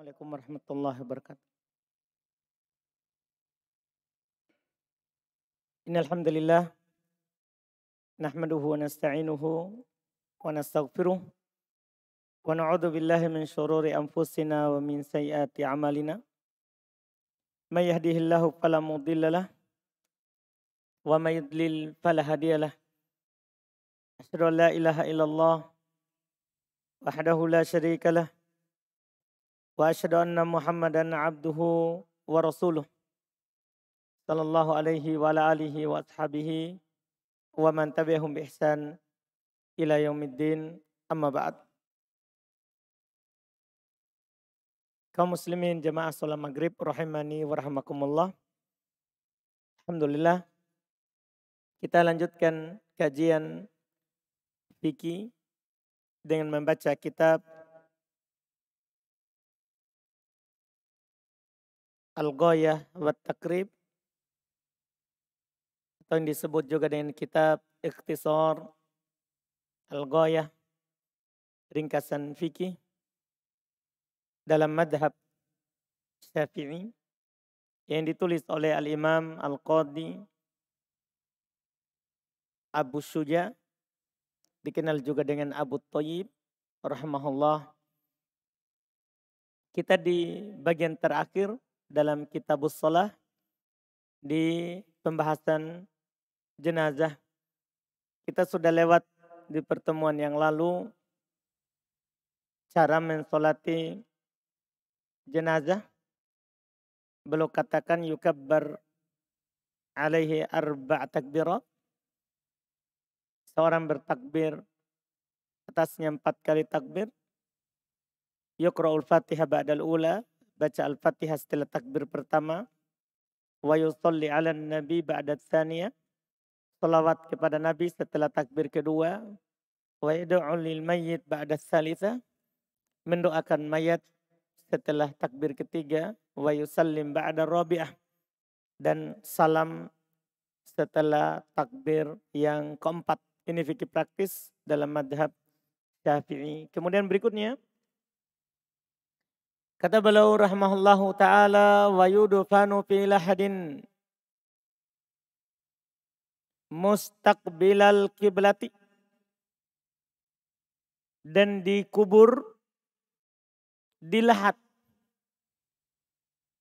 Assalamualaikum warahmatullahi wabarakatuh. Innal hamdalillah nahmaduhu wa nasta'inuhu wa nastaghfiruh wa na'udzu billahi min syururi anfusina wa min sayyiati a'malina. May yahdihillahu fala mudhillalah wa may yudlil fala hadiyalah. Asyhadu an la ilaha illallah wahdahu la syarikalah wa asyhadu anna Muhammadan abduhu wa rasuluh. Sallallahu alaihi wa ala alihi wa ashabihi wa man tabi'ahum bi ihsan ila yaumiddin, amma ba'd. Kaum muslimin jamaah salat maghrib rahimani wa rahimakumullah. Alhamdulillah kita lanjutkan kajian fikih dengan membaca kitab Al-Ghayah wa Taqrib, atau yang disebut juga dengan kitab Ikhtisar Al-Ghayah, ringkasan fikih dalam madhab Syafi'i, yang ditulis oleh Al-Imam Al-Qadhi Abu Syuja, dikenal juga dengan Abu Thayyib rahimahullah. Kita di bagian terakhir dalam kitabus shalah di pembahasan jenazah. Kita sudah lewat di pertemuan yang lalu cara mensolati jenazah. Beliau katakan yukabbar alaihi arba' takbirat. Seorang bertakbir atasnya 4 kali takbir. Yuqra'ul Fatihah ba'dal ula, baca Al-Fatihah setelah takbir pertama. Wa yusalli 'alan nabi ba'da tsaniyah, salawat kepada Nabi setelah takbir kedua. Wa yad'u lil mayyit ba'da tsalitsah, mendoakan mayat setelah takbir ketiga. Wa yusallim ba'da rabi'ah, dan salam setelah takbir yang keempat. Ini fikih praktis dalam madhab Syafi'i. Kemudian berikutnya kata beliau rahimahullahu ta'ala, wa yudfanu fi lahadin mustaqbilal kiblati, dan dikubur di lahat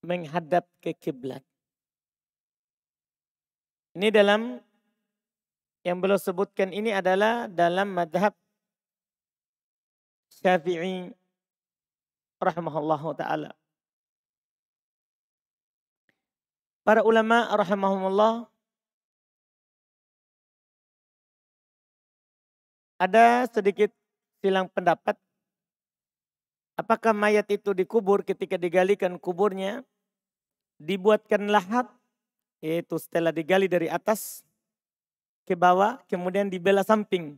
menghadap ke kiblat. Ini dalam yang beliau sebutkan ini adalah dalam madhab Syafi'i rahimahullahu ta'ala. Para ulama rahimahumullah ada sedikit silang pendapat. Apakah mayat itu dikubur ketika digalikan kuburnya, dibuatkan lahat, yaitu setelah digali dari atas ke bawah, kemudian dibelah samping,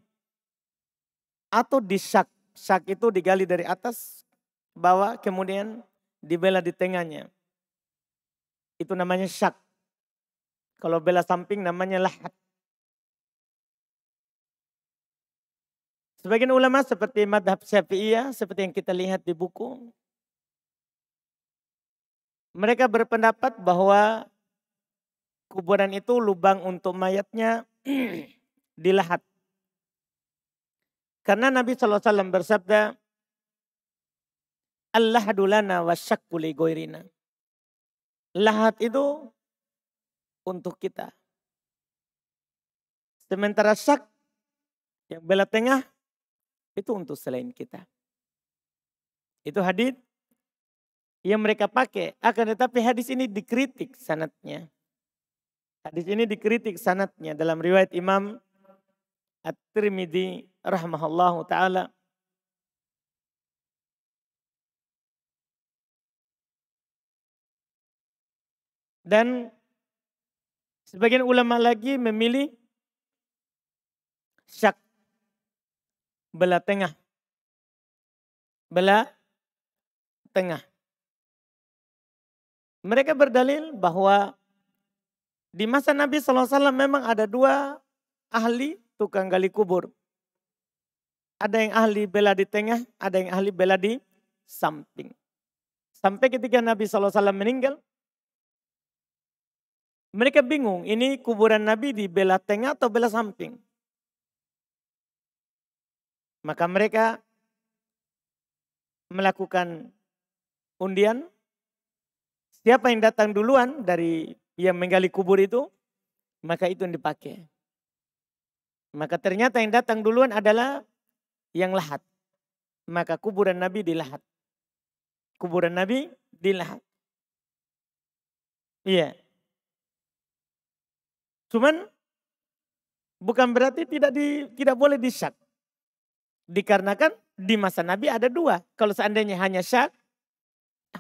atau disyak. Syak itu digali dari atas ke bawah, kemudian dibelah di tengahnya. Itu namanya syak. Kalau belah samping namanya lahat. Sebagian ulama seperti madhab Syafi'iyah, seperti yang kita lihat di buku, mereka berpendapat bahwa kuburan itu lubang untuk mayatnya dilahat. Karena Nabi SAW bersabda, Al-lahadu lana wa syakku li ghairina. Lahat itu untuk kita. Sementara syak yang belah tengah itu untuk selain kita. Itu hadis yang mereka pakai. Akan tetapi hadis ini dikritik sanadnya. Hadis ini dikritik sanadnya dalam riwayat Imam At-Tirmidzi rahimahullahu ta'ala. Dan sebagian ulama lagi memilih syak belah tengah. Belah tengah. Mereka berdalil bahwa di masa Nabi SAW memang ada 2 ahli tukang gali kubur. Ada yang ahli belah di tengah, ada yang ahli belah di samping. Sampai ketika Nabi SAW meninggal, mereka bingung, ini kuburan Nabi di belah tengah atau belah samping. Maka mereka melakukan undian. Siapa yang datang duluan dari yang menggali kubur itu, maka itu yang dipakai. Maka ternyata yang datang duluan adalah yang lahat. Maka kuburan Nabi dilahat. Kuburan Nabi dilahat. Iya. Cuman bukan berarti tidak boleh disyak. Dikarenakan di masa Nabi ada dua. Kalau seandainya hanya syak,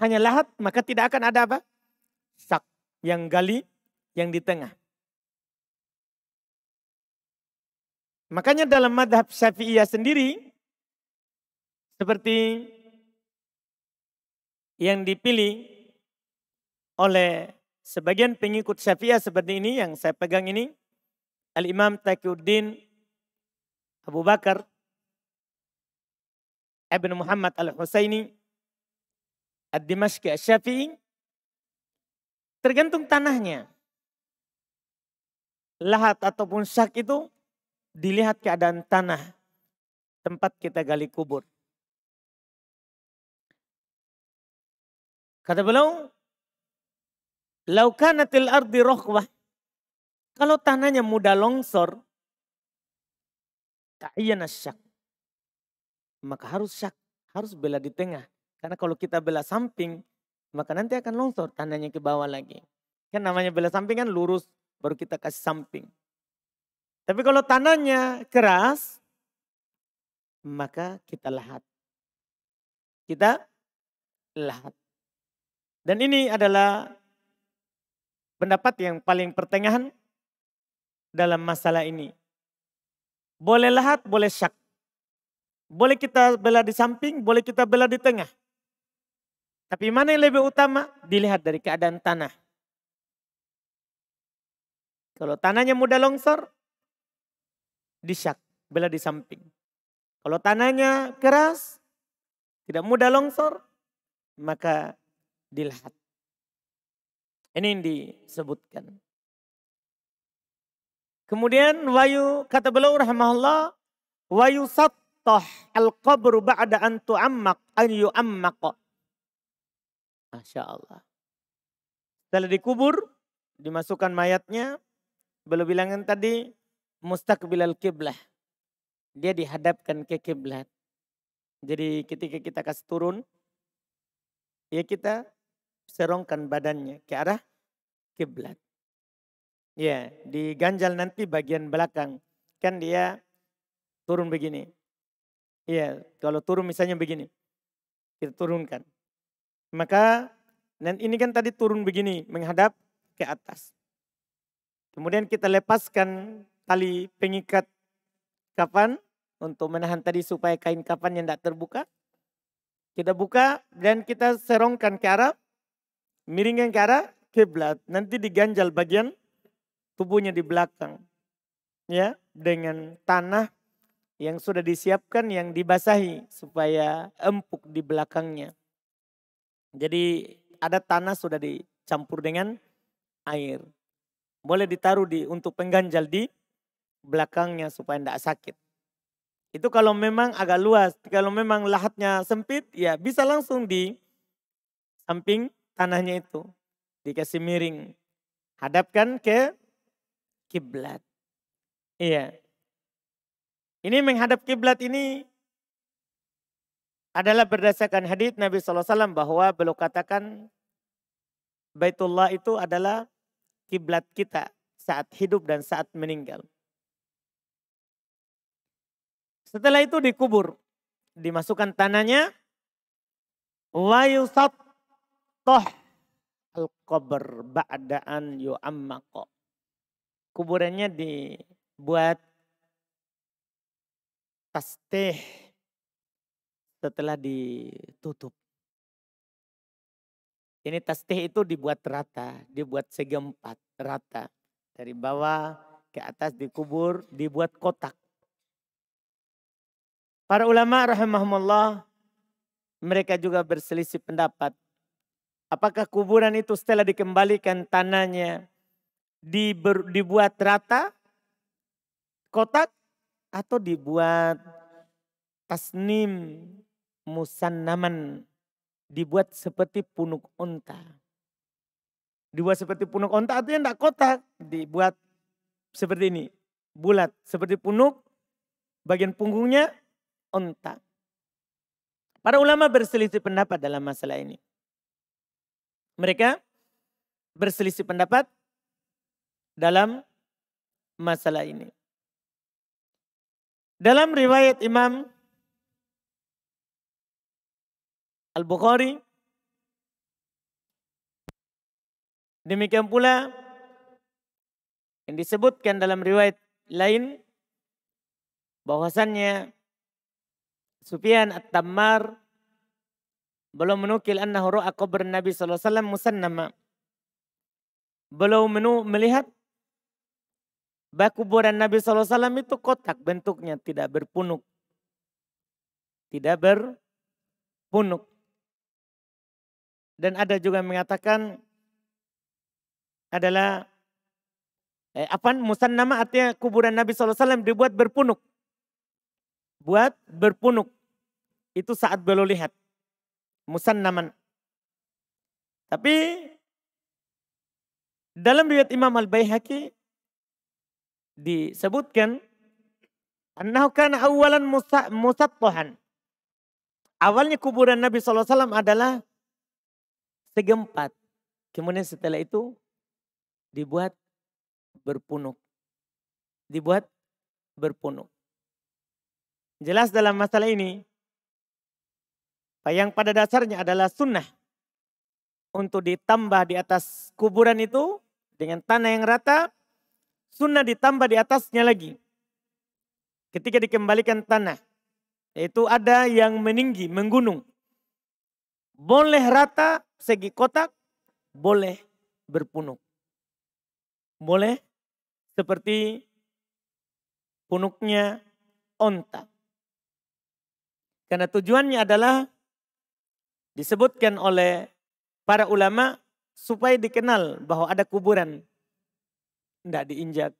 hanya lahat, maka tidak akan ada apa? Syak. Yang gali, yang di tengah. Makanya dalam madhab Syafi'iyah sendiri, seperti yang dipilih oleh sebagian pengikut Syafi'iyah seperti ini, yang saya pegang ini, Al-Imam Taqiyuddin Abu Bakar Ibn Muhammad Al-Husaini Ad-Dimashqi Asy-Syafi'i, tergantung tanahnya. Lahat ataupun syak itu dilihat keadaan tanah tempat kita gali kubur. Kata beliau, "Lau kanatil ardi rokhwah." Kalau tanahnya mudah longsor, ta'ayyana syak. Maka harus syak, harus belah di tengah. Karena kalau kita belah samping, maka nanti akan longsor tanahnya ke bawah lagi. Kan namanya belah samping kan lurus, baru kita kasih samping. Tapi kalau tanahnya keras, maka kita lahat. Kita lahat. Dan ini adalah pendapat yang paling pertengahan dalam masalah ini. Boleh lahat, boleh syak. Boleh kita belah di samping, boleh kita belah di tengah. Tapi mana yang lebih utama? Dilihat dari keadaan tanah. Kalau tanahnya mudah longsor, disyak, belah di samping. Kalau tanahnya keras, tidak mudah longsor, maka dilahat. Ini yang disebutkan. Kemudian kata beliau rahimahullah, wa yusattah al-qabru ba'da an tu'ammaq an yu'ammaq. Masya Allah. Setelah dikubur, dimasukkan mayatnya, beliau bilangkan tadi mustaqbilal kiblah. Dia dihadapkan ke kiblat. Jadi ketika kita kasih turun, ya kita serongkan badannya ke arah kiblat. Ya, diganjal nanti bagian belakang. Kan dia turun begini. Ya, kalau turun misalnya begini. Kita turunkan. Maka dan ini kan tadi turun begini menghadap ke atas. Kemudian kita lepaskan tali pengikat kafan untuk menahan tadi supaya kain kafan yang tidak terbuka. Kita buka dan kita serongkan ke arah, miringkan ke arah kiblat. Nanti diganjal bagian tubuhnya di belakang. Ya, dengan tanah yang sudah disiapkan yang dibasahi supaya empuk di belakangnya. Jadi ada tanah sudah dicampur dengan air. Boleh ditaruh untuk pengganjal di belakangnya supaya tidak sakit. Itu kalau memang agak luas, kalau memang lahatnya sempit, ya bisa langsung di samping tanahnya itu. Dikasih miring. Hadapkan ke kiblat. Iya. Ini menghadap kiblat ini adalah berdasarkan hadits Nabi SAW bahwa beliau katakan Baitullah itu adalah kiblat kita saat hidup dan saat meninggal. Setelah itu dikubur, dimasukkan tanahnya, wa yusattah al-qabr ba'daan yu'ammaq. Kuburannya dibuat tasbih setelah ditutup. Ini tasbih itu dibuat rata, dibuat segi empat rata. Dari bawah ke atas dikubur, dibuat kotak. Para ulama rahimahumullah, mereka juga berselisih pendapat. Apakah kuburan itu setelah dikembalikan tanahnya dibuat rata, kotak, atau dibuat tasnim musannaman, dibuat seperti punuk unta. Dibuat seperti punuk unta artinya tidak kotak, dibuat seperti ini, bulat seperti punuk, bagian punggungnya unta. Para ulama berselisih pendapat dalam masalah ini. Mereka berselisih pendapat dalam masalah ini. Dalam riwayat Imam Al-Bukhari, demikian pula yang disebutkan dalam riwayat lain bahwasannya Sufyan At-Tammar belum menukil annahu ra'a qabr Nabi sallallahu alaihi wasallam musannama. Belum melihat bahwa kuburan Nabi sallallahu alaihi wasallam itu kotak bentuknya, tidak berpunuk. Tidak berpunuk. Dan ada juga mengatakan adalah musannama artinya kuburan Nabi sallallahu alaihi wasallam dibuat berpunuk. Buat berpunuk. Itu saat belum lihat. Musannaman. Tapi dalam riwayat Imam Al-Baihaqi disebutkan annahu kana awalan musattahan. Awalnya kuburan Nabi sallallahu alaihi wasallam adalah segempat. Kemudian setelah itu dibuat berpunuk. Dibuat berpunuk. Jelas dalam masalah ini, yang pada dasarnya adalah sunnah untuk ditambah di atas kuburan itu dengan tanah yang rata, sunnah ditambah di atasnya lagi. Ketika dikembalikan tanah, yaitu ada yang meninggi, menggunung. Boleh rata segi kotak, boleh berpunuk. Boleh seperti punuknya onta. Karena tujuannya adalah disebutkan oleh para ulama supaya dikenal bahwa ada kuburan. Tidak diinjak,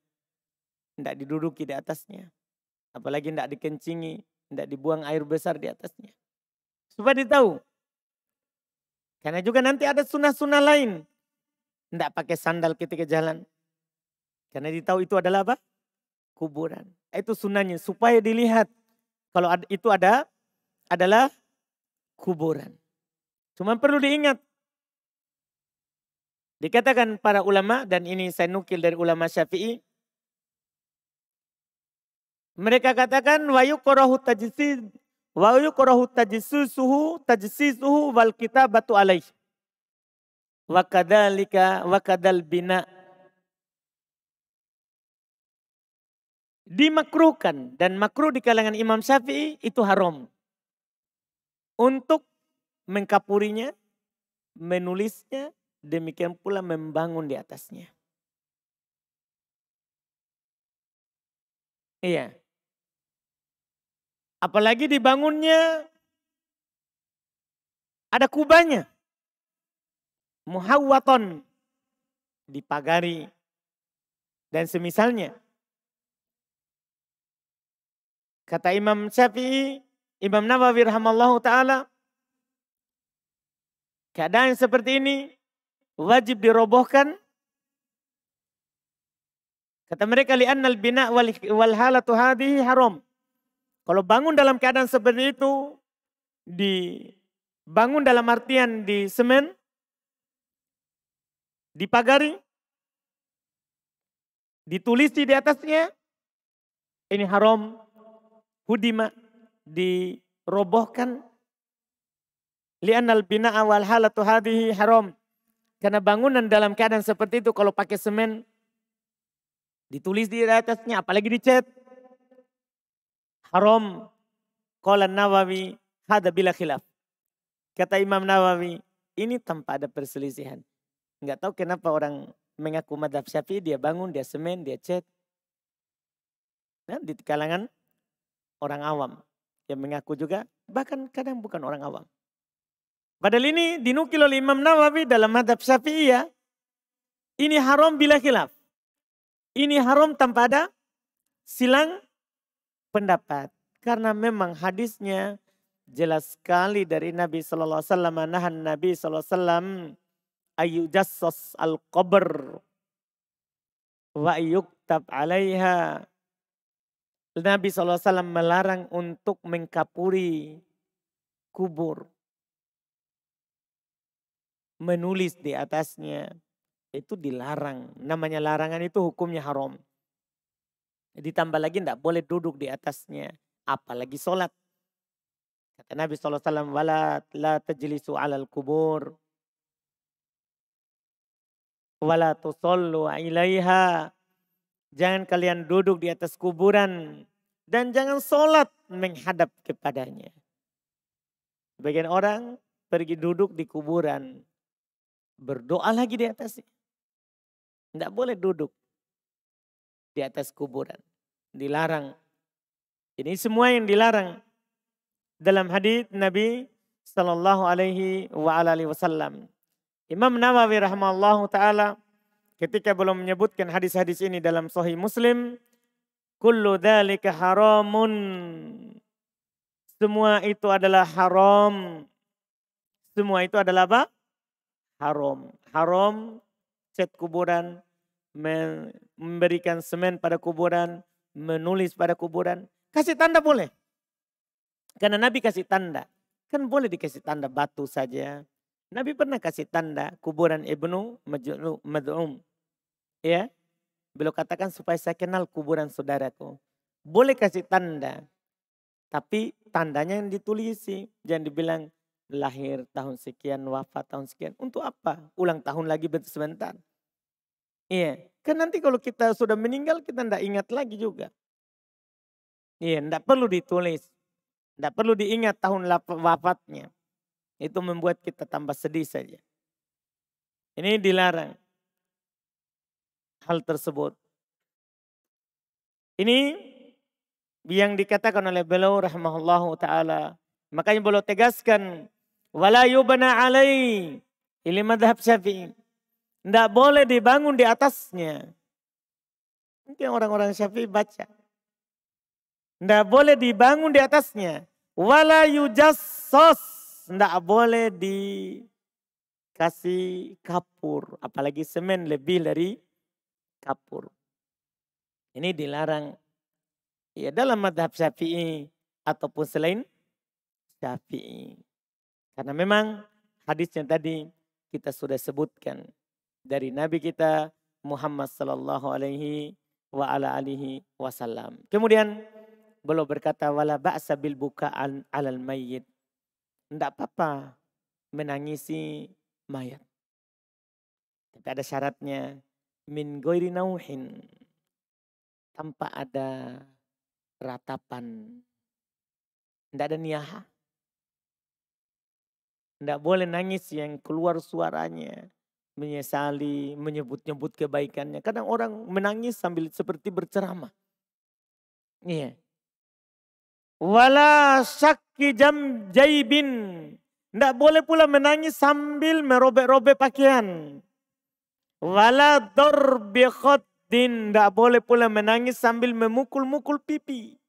tidak diduduki di atasnya. Apalagi tidak dikencingi, tidak dibuang air besar di atasnya. Supaya ditahu. Karena juga nanti ada sunnah-sunnah lain. Tidak pakai sandal ketika jalan. Karena ditahu itu adalah apa? Kuburan. Itu sunnahnya supaya dilihat kalau itu adalah kuburan. Cuma perlu diingat. Dikatakan para ulama, dan ini saya nukil dari ulama Syafi'i. Mereka katakan wa yukrahu tajsisuhu wal kitabatu alaih. Wa kadal bina. Dimakruhkan, dan makruh di kalangan Imam Syafi'i itu haram. Untuk mengkapurinya, menulisnya, demikian pula membangun di atasnya. Iya. Apalagi dibangunnya ada kubahnya. Muhawwaton, dipagari, dan semisalnya. Kata Imam Syafi'i, Imam Nawawi rahimallahu ta'ala, keadaan seperti ini wajib dirobohkan. Kata mereka li'annal bina wal halatu hadhihi haram. Kalau bangun dalam keadaan seperti itu, dibangun dalam artian di semen, dipagari, ditulisi di atasnya, ini haram, hudima, dirobohkan. Li'annal bina'a wal halatu hadhihi haram. Karena bangunan dalam keadaan seperti itu kalau pakai semen, ditulis di atasnya, apalagi dicat, haram. Qala Nawawi hada bila khilaf. Kata Imam Nawawi, ini tanpa ada perselisihan. Enggak tahu kenapa orang mengaku mazhab Syafi'i, dia bangun, dia semen, dia cat. Nah, di kalangan orang awam yang mengaku juga, bahkan kadang bukan orang awam. Padahal ini dinukil oleh Imam Nawawi dalam madhab Syafi'iyah. Ini haram bila khilaf. Ini haram tanpa ada silang pendapat. Karena memang hadisnya jelas sekali dari Nabi SAW. Nahan Nabi SAW ayu jassas al-qabr wa yuktab alaiha. Nabi SAW melarang untuk mengkapuri kubur. Menulis di atasnya. Itu dilarang. Namanya larangan itu hukumnya haram. Ditambah lagi tidak boleh duduk di atasnya. Apalagi sholat. Kata Nabi SAW, wala la tajlisu alal kubur. Wala tusallu ilaiha. Jangan kalian duduk di atas kuburan. Dan jangan sholat menghadap kepadanya. Sebagian orang pergi duduk di kuburan. Berdoa lagi di atasnya. Tidak boleh duduk di atas kuburan. Dilarang. Ini semua yang dilarang. Dalam hadis Nabi sallallahu alaihi wasallam. Imam Nawawi rahimahullahu taala ketika belum menyebutkan hadis-hadis ini dalam Sahih Muslim, kullu dzalika haramun. Semua itu adalah haram. Semua itu adalah apa? Haram. Haram cat kuburan, memberikan semen pada kuburan, menulis pada kuburan. Kasih tanda boleh. Karena Nabi kasih tanda. Kan boleh dikasih tanda batu saja. Nabi pernah kasih tanda kuburan Ibnu Mad'um. Ya. Beliau katakan supaya saya kenal kuburan saudaraku. Boleh kasih tanda. Tapi tandanya yang ditulisi. Jangan dibilang lahir tahun sekian, wafat tahun sekian. Untuk apa? Ulang tahun lagi sebentar. Iya. Kan nanti kalau kita sudah meninggal kita tidak ingat lagi juga. Iya, tidak perlu ditulis. Tidak perlu diingat tahun wafatnya. Itu membuat kita tambah sedih saja. Ini dilarang. Hal tersebut. Ini yang dikatakan oleh beliau rahimahullahu ta'ala. Makanya beliau tegaskan. Wala yubna alai. Ini madhab Syafi'i. Tidak boleh dibangun di atasnya. Mungkin orang-orang Syafi'i baca. Tidak boleh dibangun di atasnya. Wala yujassos. Tidak boleh dikasih kapur. Apalagi semen lebih dari kapur. Ini dilarang. Ya dalam madhab Syafi'i. Ataupun selain Syafi'i. Karena memang hadisnya tadi kita sudah sebutkan. Dari Nabi kita Muhammad sallallahu alaihi wa ala alihi wasallam. Kemudian beliau berkata wala ba'sa bil buka'an 'alal mayyit. Enggak apa-apa menangisi mayat. Tapi ada syaratnya min ghairi nauhin. Tanpa ada ratapan. Enggak ada niyaha. Enggak boleh nangis yang keluar suaranya. Menyesali, menyebut-nyebut kebaikannya. Kadang orang menangis sambil seperti berceramah. Iya. Wala syakki jam jaibin. Tidak boleh pula menangis sambil merobek-robek pakaian. Wala dorbi khoddin. Tidak boleh pula menangis sambil memukul-mukul pipi.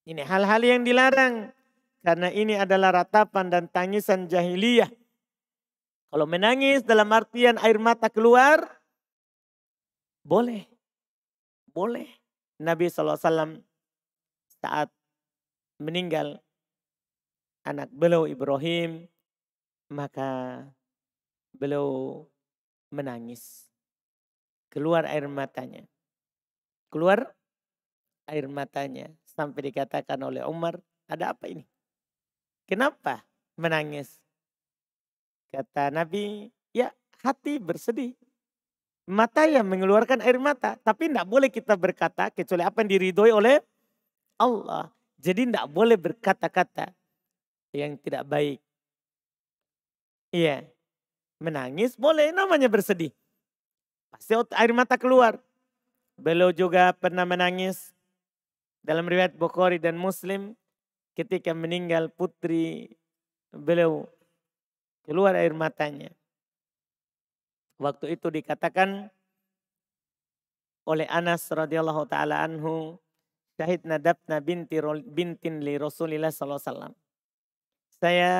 Ini hal-hal yang dilarang. Karena ini adalah ratapan dan tangisan jahiliyah. Kalau menangis dalam artian air mata keluar. Boleh. Boleh. Nabi SAW saat meninggal anak beliau Ibrahim. Maka beliau menangis. Keluar air matanya. Keluar air matanya. Sampai dikatakan oleh Umar, ada apa ini? Kenapa menangis? Kata Nabi, ya hati bersedih. Mata yang mengeluarkan air mata. Tapi tidak boleh kita berkata kecuali apa yang diridhoi oleh Allah. Jadi tidak boleh berkata-kata yang tidak baik. Iya. Menangis boleh namanya bersedih. Pasti air mata keluar. Beliau juga pernah menangis. Dalam riwayat Bukhari dan Muslim. Ketika meninggal putri beliau Keluar air matanya. Waktu itu dikatakan oleh Anas radhiyallahu taala anhu, syahidna dabna bintin li Rasulillah sallallahu alaihi wasallam. Saya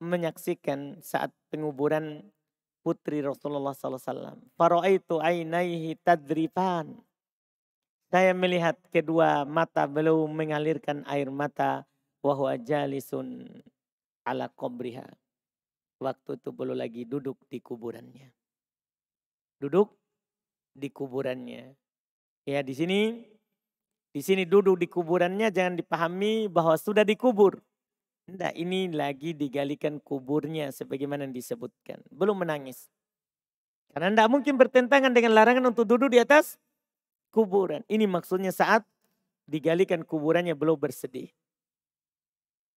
menyaksikan saat penguburan putri Rasulullah sallallahu alaihi wasallam. Faraitu ainaihi tadrifan. Saya melihat kedua mata beliau mengalirkan air mata, wa huwa jalisun ala qabriha. Waktu itu beliau lagi duduk di kuburannya. Duduk di kuburannya. Ya, di sini duduk di kuburannya jangan dipahami bahwa sudah dikubur. Tidak, ini lagi digalikan kuburnya sebagaimana disebutkan. Belum menangis. Karena tidak mungkin bertentangan dengan larangan untuk duduk di atas kuburan. Ini maksudnya saat digalikan kuburannya belum bersedih.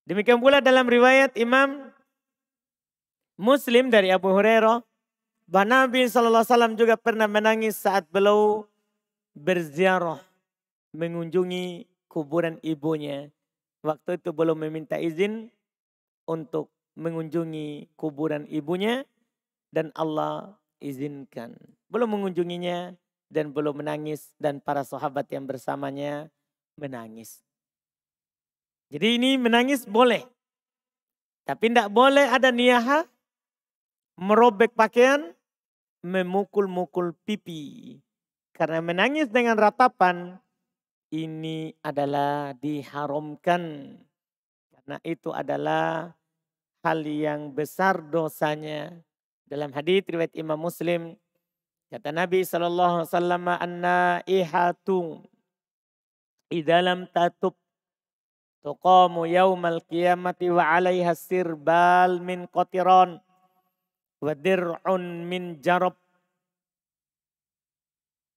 Demikian pula dalam riwayat Imam Muslim dari Abu Hurairah, bahwa Nabi SAW juga pernah menangis saat beliau berziarah mengunjungi kuburan ibunya. Waktu itu belum meminta izin untuk mengunjungi kuburan ibunya dan Allah izinkan. Belum mengunjunginya dan belum menangis dan para sahabat yang bersamanya menangis. Jadi ini menangis boleh. Tapi tidak boleh ada niyaha merobek pakaian, memukul-mukul pipi. Karena menangis dengan ratapan ini adalah diharamkan. Karena itu adalah hal yang besar dosanya. Dalam hadits riwayat Imam Muslim, kata Nabi SAW, an-naihatu idza lam tatub tuqamu yaumal qiyamati wa 'alaiha sirbal min qatiran wa dir'un min jarab.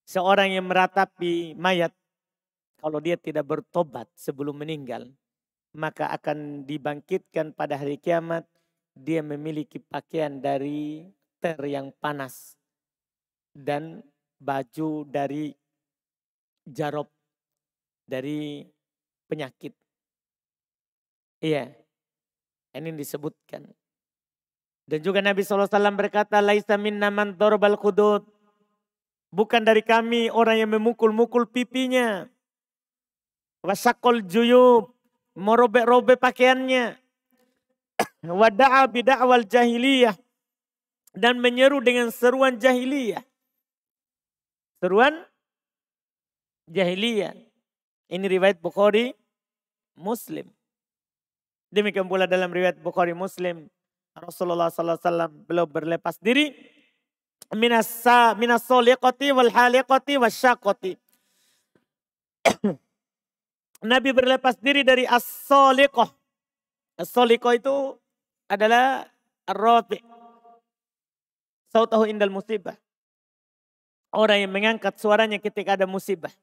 Seorang yang meratapi mayat, kalau dia tidak bertobat sebelum meninggal, maka akan dibangkitkan pada hari kiamat. Dia memiliki pakaian dari ter yang panas dan baju dari jarob, dari penyakit. Iya, ini disebutkan. Dan juga Nabi SAW berkata, laisa minna man darabal khudud. Bukan dari kami orang yang memukul-mukul pipinya. Wasakol juyub, merobek-robek pakaiannya. Wada'a bida'wal jahiliyah, dan menyeru dengan seruan jahiliyah. Seruan jahiliyah. Ini riwayat Bukhari Muslim. Demikian pula dalam riwayat Bukhari Muslim, Rasulullah SAW beliau berlepas diri minas soliqati wal haliqati wasyaqati. Nabi berlepas diri dari as-soliqah. As-soliqah itu adalah ar-rafi'. Sautahu indal musibah. Orang yang mengangkat suaranya ketika ada musibah.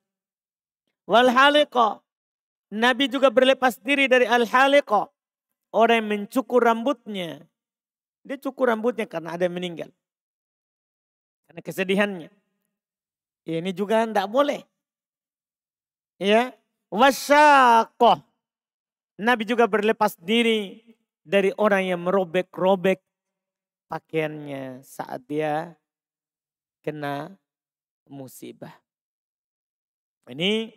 Wal haliqah. Nabi juga berlepas diri dari al-haliqah. Orang yang mencukur rambutnya. Dia cukur rambutnya karena ada yang meninggal. Karena kesedihannya. Ya, ini juga tidak boleh. Ya. Wasyaqah. Nabi juga berlepas diri dari orang yang merobek-robek pakaiannya saat dia kena musibah. Ini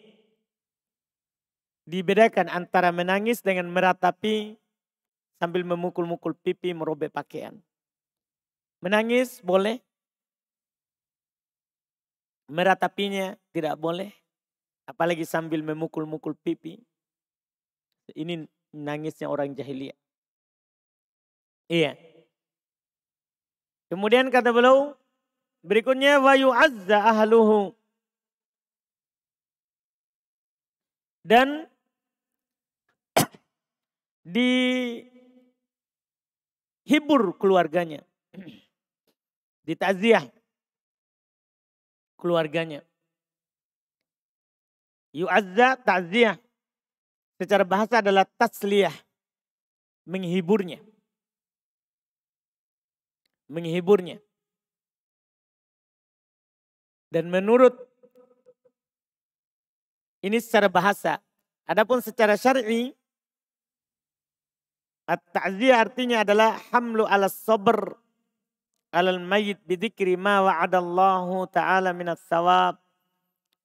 dibedakan antara menangis dengan meratapi sambil memukul-mukul pipi, merobek pakaian. Menangis boleh. Meratapinya tidak boleh. Apalagi sambil memukul-mukul pipi. Ini nangisnya orang jahiliyah. Iya. Kemudian kata beliau, berikutnya wa yu'azza ahluhu. Dan dihibur keluarganya. Ditakziah keluarganya. Yu'azza ta'ziah. Secara bahasa adalah tasliyah. Menghiburnya. Menghiburnya. Dan menurut ini secara bahasa. Adapun secara syar'i, At-ta'ziyah artinya adalah hamlu ala sabr alal mayyit bidzikri ma wa'adallahu ta'ala minas thawab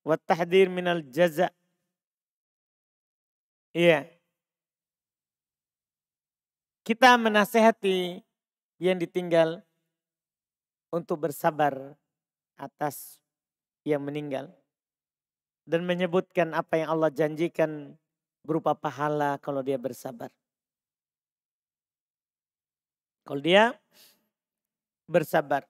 wa tahdir minal jaza. Iya. Kita menasehati yang ditinggal untuk bersabar atas yang meninggal. Dan menyebutkan apa yang Allah janjikan berupa pahala kalau dia bersabar. Kalau dia bersabar.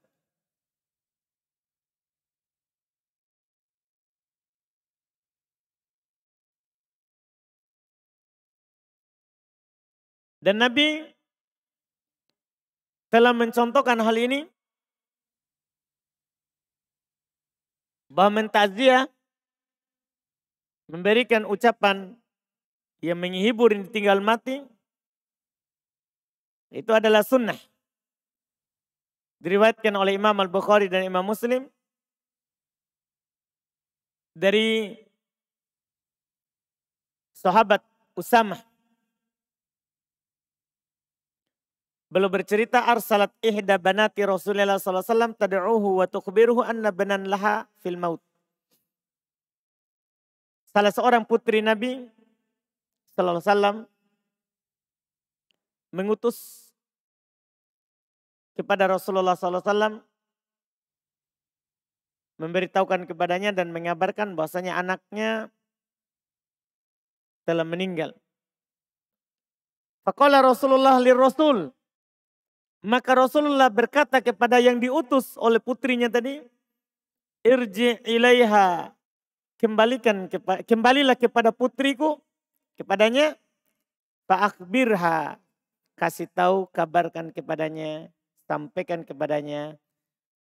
Dan Nabi telah mencontohkan hal ini. Bahwa mentakziah, memberikan ucapan yang menghibur yang ditinggal mati, itu adalah sunnah. Diriwayatkan oleh Imam Al-Bukhari dan Imam Muslim dari sahabat Usamah. Beliau bercerita, arsalat ihda banati Rasulullah sallallahu alaihi wasallam tad'uhu wa tukhbiruhu anna banan laha fil maut. Salah seorang putri Nabi sallallahu alaihi wasallam mengutus kepada Rasulullah sallallahu alaihi wasallam, memberitahukan kepadanya dan mengabarkan bahwasanya anaknya telah meninggal. Faqala Rasulullah lirrasul. Maka Rasulullah berkata kepada yang diutus oleh putrinya tadi, irji ilaiha, kembalilah kepada putriku, kepadanya, fa'akhbirha, kasih tahu, kabarkan kepadanya, sampaikan kepadanya,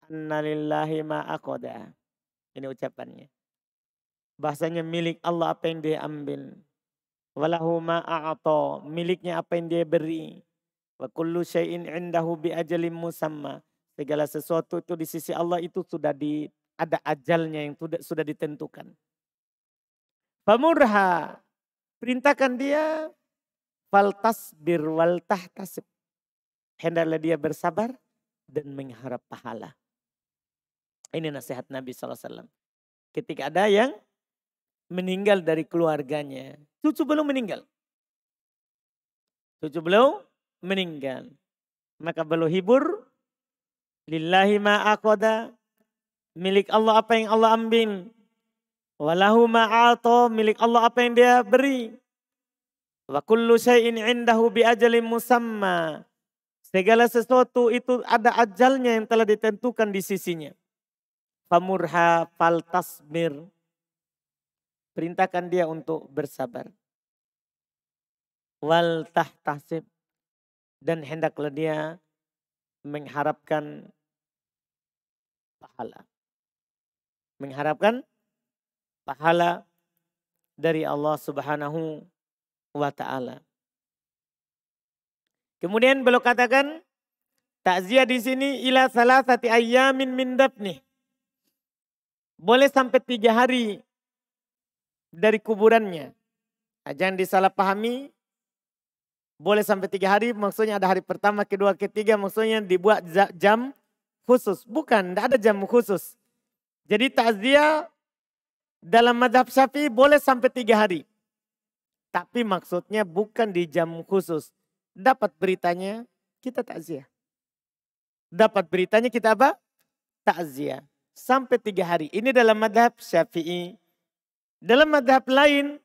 annalillahi ma'akoda. Ini ucapannya. Bahasanya milik Allah apa yang dia ambil. Walahu ma'a'ato, miliknya apa yang dia beri. Wa kullu syai'in indahu bi ajalin musamma. Segala sesuatu itu di sisi Allah itu sudah ada ajalnya yang sudah ditentukan. Famurha, perintahkan dia, faltasbir wal tahtasib. Hendaklah dia bersabar dan mengharap pahala. Ini nasihat Nabi SAW. Ketika ada yang meninggal dari keluarganya. Cucu belum meninggal. Cucu belum meninggal. Maka beliau hibur. Lillahi ma'akoda. Milik Allah apa yang Allah ambil. Walahu ma'ato. Milik Allah apa yang dia beri. Wa kullu syai'in indahu bi ajalin musamma. Segala sesuatu itu ada ajalnya yang telah ditentukan di sisinya. Famurha fal tasbir. Perintahkan dia untuk bersabar. Wal tahtasib. Dan hendaklah dia mengharapkan pahala. Mengharapkan pahala dari Allah Subhanahu wa ta'ala. Kemudian beliau katakan, takziah di sini ila salasati ayyamin min dafnih. Boleh sampai 3 hari dari kuburannya. Jangan disalahpahami. Boleh sampai 3 hari, maksudnya ada hari pertama, kedua, ketiga, maksudnya dibuat jam khusus. Bukan, tidak ada jam khusus. Jadi takziah dalam mazhab Syafi'i boleh sampai 3 hari. Tapi maksudnya bukan di jam khusus. Dapat beritanya, kita takziah. Dapat beritanya kita apa? Takziah. Sampai 3 hari. Ini dalam mazhab Syafi'i. Dalam mazhab lain,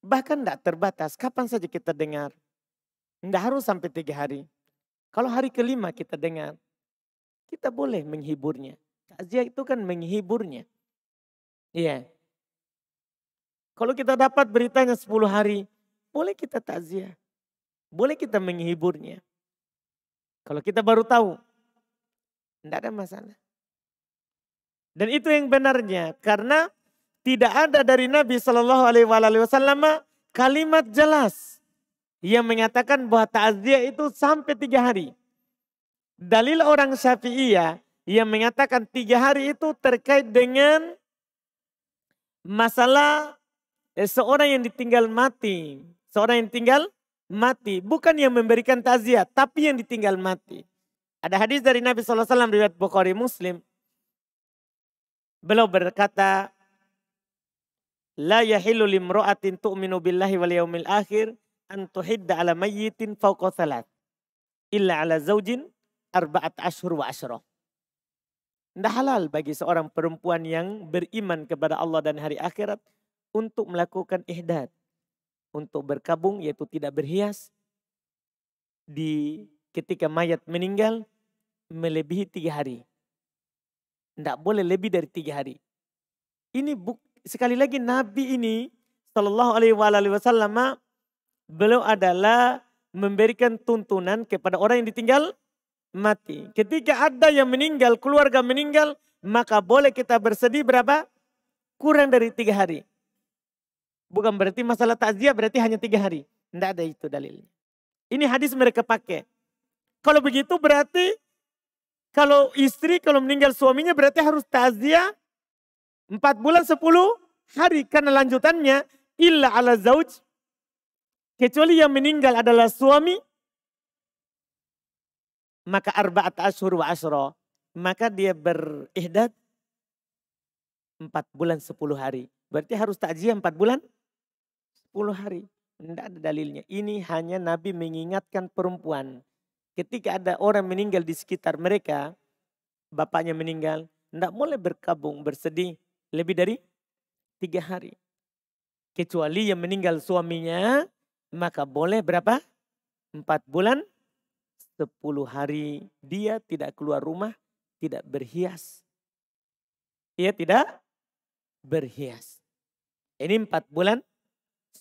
bahkan tidak terbatas. Kapan saja kita dengar. Tidak harus sampai 3 hari. Kalau hari kelima kita dengar. Kita boleh menghiburnya. Takziah itu kan menghiburnya. Iya. Kalau kita dapat beritanya 10 hari. Boleh kita takziah. Boleh kita menghiburnya. Kalau kita baru tahu. Tidak ada masalah. Dan itu yang benarnya. Karena tidak ada dari Nabi SAW kalimat jelas yang mengatakan bahwa takziah itu sampai 3 hari. Dalil orang Syafi'iyah yang mengatakan 3 hari itu terkait dengan masalah seorang yang ditinggal mati. Seorang yang tinggal mati. Bukan yang memberikan takziah, tapi yang ditinggal mati. Ada hadis dari Nabi SAW riwayat Bukhari Muslim. Beliau berkata, la yahillu limra'atin tu'minu billahi wal yaumil akhir an tuhidda ala mayyitin fawqa thalath illa ala zaujin arba'at ashhur wa ashra. Tidak halal bagi seorang perempuan yang beriman kepada Allah dan hari akhirat untuk melakukan ihdad. Untuk berkabung yaitu tidak berhias. Ketika mayat meninggal melebihi 3 hari. Tidak boleh lebih dari 3 hari. Ini sekali lagi Nabi ini Sallallahu Alaihi Wasallam beliau adalah memberikan tuntunan kepada orang yang ditinggal mati. Ketika ada yang meninggal, keluarga meninggal, maka boleh kita bersedih berapa? Kurang dari 3 hari. Bukan berarti masalah takziah berarti hanya 3 hari. Tidak ada itu dalilnya. Ini hadis mereka pakai. Kalau begitu berarti kalau istri kalau meninggal suaminya berarti harus takziah 4 bulan 10 hari. Karena lanjutannya illa ala zauj. Kecuali yang meninggal adalah suami. Maka arba'at ashur wa ashra. Maka dia berihdad 4 bulan 10 hari. Berarti harus takziah 4 bulan 10 hari. Tidak ada dalilnya. Ini hanya Nabi mengingatkan perempuan. Ketika ada orang meninggal di sekitar mereka. Bapaknya meninggal. Tidak boleh berkabung, bersedih. Lebih dari 3 hari. Kecuali yang meninggal suaminya. Maka boleh berapa? 4 bulan 10 hari dia tidak keluar rumah, tidak berhias. Dia tidak berhias. Ini 4 bulan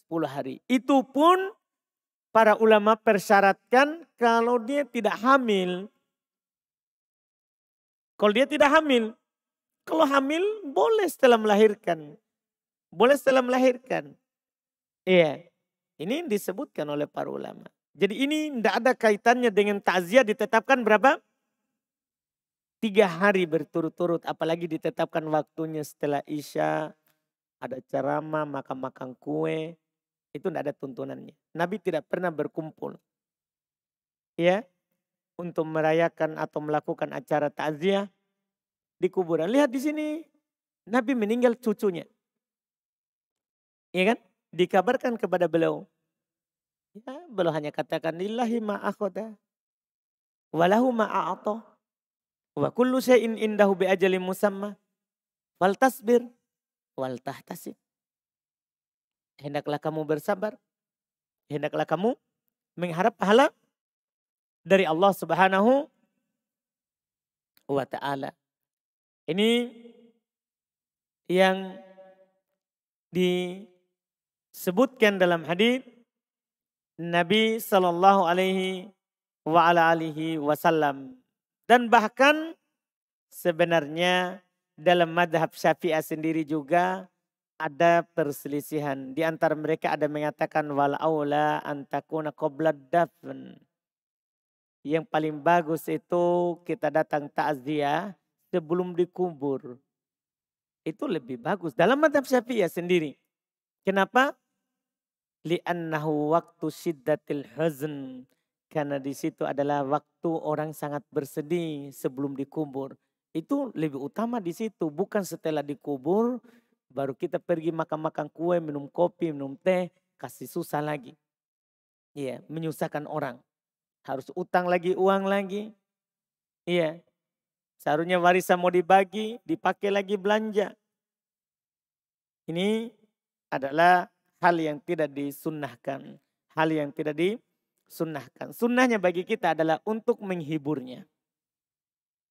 10 hari. Itu pun para ulama persyaratkan kalau dia tidak hamil. Kalau dia tidak hamil. Kalau hamil boleh setelah melahirkan. Boleh setelah melahirkan. Iya. Ini disebutkan oleh para ulama. Jadi ini tidak ada kaitannya dengan takziah ditetapkan berapa? 3 hari berturut-turut. Apalagi ditetapkan waktunya setelah Isya. Ada ceramah, makan-makan kue. Itu tidak ada tuntunannya. Nabi tidak pernah berkumpul. Ya. Untuk merayakan atau melakukan acara takziah di kuburan. Lihat di sini. Nabi meninggal cucunya. Iya kan? Dikabarkan kepada beliau. Ya, beliau hanya katakan lillahi ma'akhoda walahu ma'a'atoh wa kullu syai'in indahu bi'ajalim musamma wal tasbir wal tahtasib. Hendaklah kamu bersabar. Hendaklah kamu mengharap pahala dari Allah Subhanahu wa ta'ala. Ini yang disebutkan dalam hadis Nabi Sallallahu Alaihi Wasallam. Dan bahkan sebenarnya dalam madhab Syafi'ah sendiri juga ada perselisihan. Di antara mereka ada mengatakan wal aula antakuna qoblad dafn. Yang paling bagus itu kita datang takziah sebelum dikubur. Itu lebih bagus dalam madhab Syafi'ah sendiri. Kenapa? Li'annahu waktu syiddatil huzn. Karena di situ adalah waktu orang sangat bersedih sebelum dikubur. Itu lebih utama di situ. Bukan setelah dikubur baru kita pergi makan-makan kue, minum kopi, minum teh. Kasih susah lagi. Iya, menyusahkan orang. Harus utang lagi, uang lagi. Iya. Seharusnya warisan mau dibagi, dipakai lagi belanja. Ini adalah hal yang tidak disunnahkan. Hal yang tidak disunnahkan. Sunnahnya bagi kita adalah untuk menghiburnya.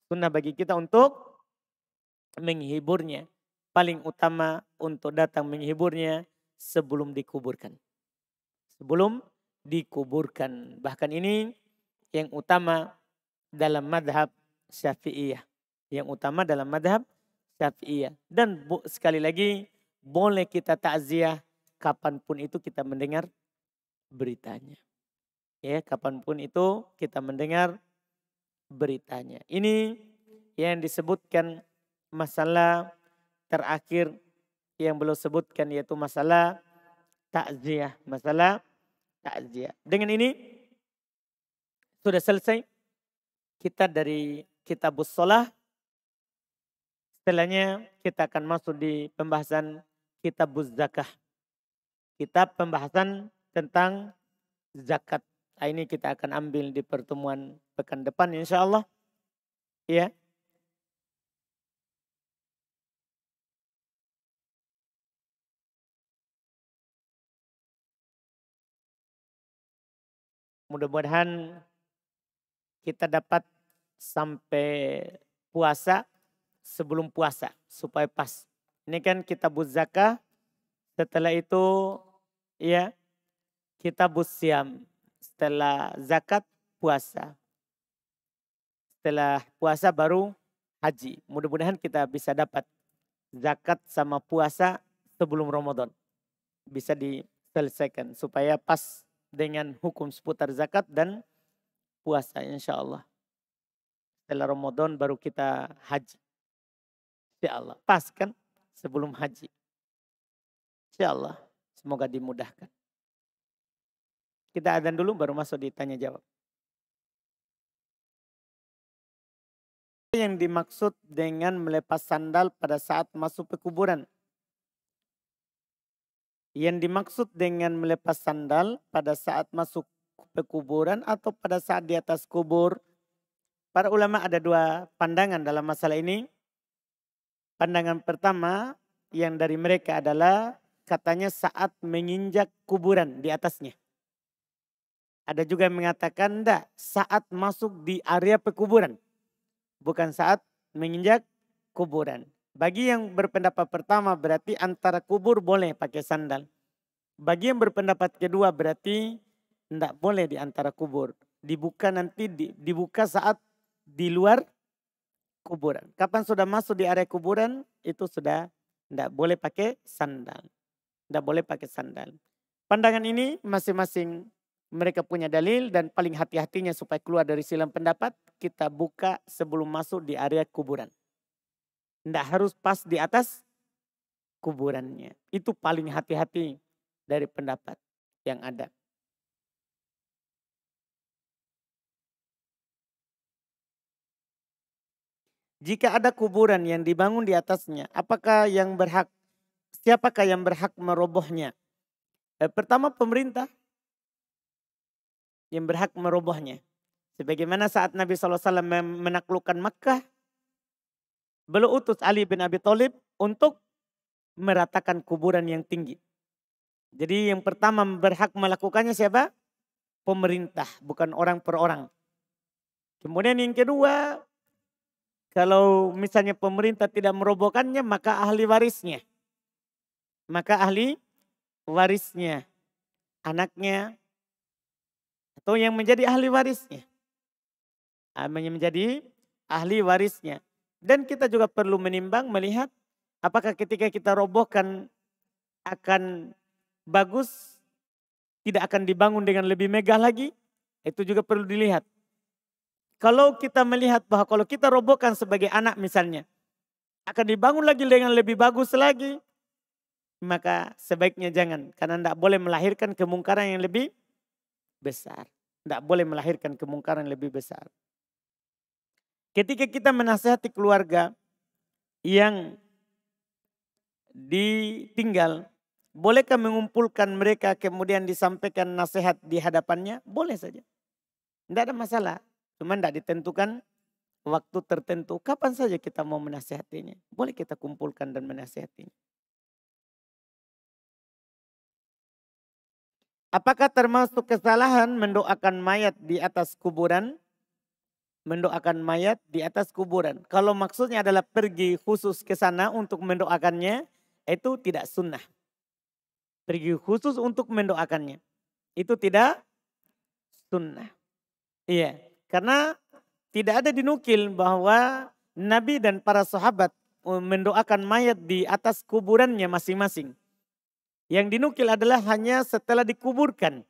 Sunnah bagi kita untuk menghiburnya. Paling utama untuk datang menghiburnya sebelum dikuburkan. Sebelum dikuburkan. Bahkan ini yang utama dalam madhab Syafi'iyah. Yang utama dalam madhab Syafi'iyah. Dan sekali lagi boleh kita takziah kapanpun itu kita mendengar beritanya. Ya, kapanpun itu kita mendengar beritanya. Ini yang disebutkan masalah terakhir yang belum sebutkan yaitu masalah takziah. Masalah takziah. Dengan ini sudah selesai kita dari Kitabus Shalah. Setelahnya kita akan masuk di pembahasan Kitabuz Zakah. Kitab pembahasan tentang zakat. Nah, ini kita akan ambil di pertemuan pekan depan insya Allah. Ya. Mudah-mudahan kita dapat sampai puasa sebelum puasa supaya pas. Ini kan Kitabuz Zakah. Setelah itu ya Kitabus Syam. Setelah zakat puasa. Setelah puasa baru haji. Mudah-mudahan kita bisa dapat zakat sama puasa sebelum Ramadan. Bisa diselesaikan supaya pas dengan hukum seputar zakat dan puasa insya Allah. Setelah Ramadan baru kita haji. Insya Allah. Pas kan sebelum haji. Insya Allah. Semoga dimudahkan. Kita adzan dulu baru masuk di tanya jawab. Yang dimaksud dengan melepas sandal pada saat masuk ke kuburan. Yang dimaksud dengan melepas sandal pada saat masuk ke kuburan atau pada saat di atas kubur. Para ulama ada dua pandangan dalam masalah ini. Pandangan pertama yang dari mereka adalah katanya saat menginjak kuburan di atasnya. Ada juga yang mengatakan enggak, saat masuk di area pekuburan. Bukan saat menginjak kuburan. Bagi yang berpendapat pertama berarti antara kubur boleh pakai sandal. Bagi yang berpendapat kedua berarti tidak boleh di antara kubur. Dibuka nanti, dibuka saat di luar kuburan. Kapan sudah masuk di area kuburan itu sudah tidak boleh pakai sandal. Tidak boleh pakai sandal. Pandangan ini masing-masing mereka punya dalil dan paling hati-hatinya supaya keluar dari silang pendapat, kita buka sebelum masuk di area kuburan. Tidak harus pas di atas kuburannya. Itu paling hati-hati dari pendapat yang ada. Jika ada kuburan yang dibangun di atasnya, siapakah yang berhak merobohnya? Pertama pemerintah yang berhak merobohnya. Sebagaimana saat Nabi SAW menaklukkan Makkah, beliau utus Ali bin Abi Thalib untuk meratakan kuburan yang tinggi. Jadi yang pertama berhak melakukannya siapa? Pemerintah, bukan orang per orang. Kemudian yang kedua, kalau misalnya pemerintah tidak merobohkannya, maka ahli warisnya. Maka ahli warisnya, anaknya, atau yang menjadi ahli warisnya. Menjadi ahli warisnya. Dan kita juga perlu menimbang, melihat apakah ketika kita robohkan akan bagus, tidak akan dibangun dengan lebih megah lagi. Itu juga perlu dilihat. Kalau kita melihat bahwa kalau kita robohkan sebagai anak misalnya, akan dibangun lagi dengan lebih bagus lagi, maka sebaiknya jangan. Karena tidak boleh melahirkan kemungkaran yang lebih besar. Tidak boleh melahirkan kemungkaran yang lebih besar. Ketika kita menasihati keluarga yang ditinggal, bolehkah mengumpulkan mereka kemudian disampaikan nasihat di hadapannya? Boleh saja. Tidak ada masalah. Cuma tidak ditentukan waktu tertentu. Kapan saja kita mau menasihatinya. Boleh kita kumpulkan dan menasihatinya. Apakah termasuk kesalahan mendoakan mayat di atas kuburan? Mendoakan mayat di atas kuburan. Kalau maksudnya adalah pergi khusus ke sana untuk mendoakannya, itu tidak sunnah. Pergi khusus untuk mendoakannya. Itu tidak sunnah. Iya, karena tidak ada dinukil bahwa Nabi dan para sahabat mendoakan mayat di atas kuburannya masing-masing. Yang dinukil adalah hanya setelah dikuburkan.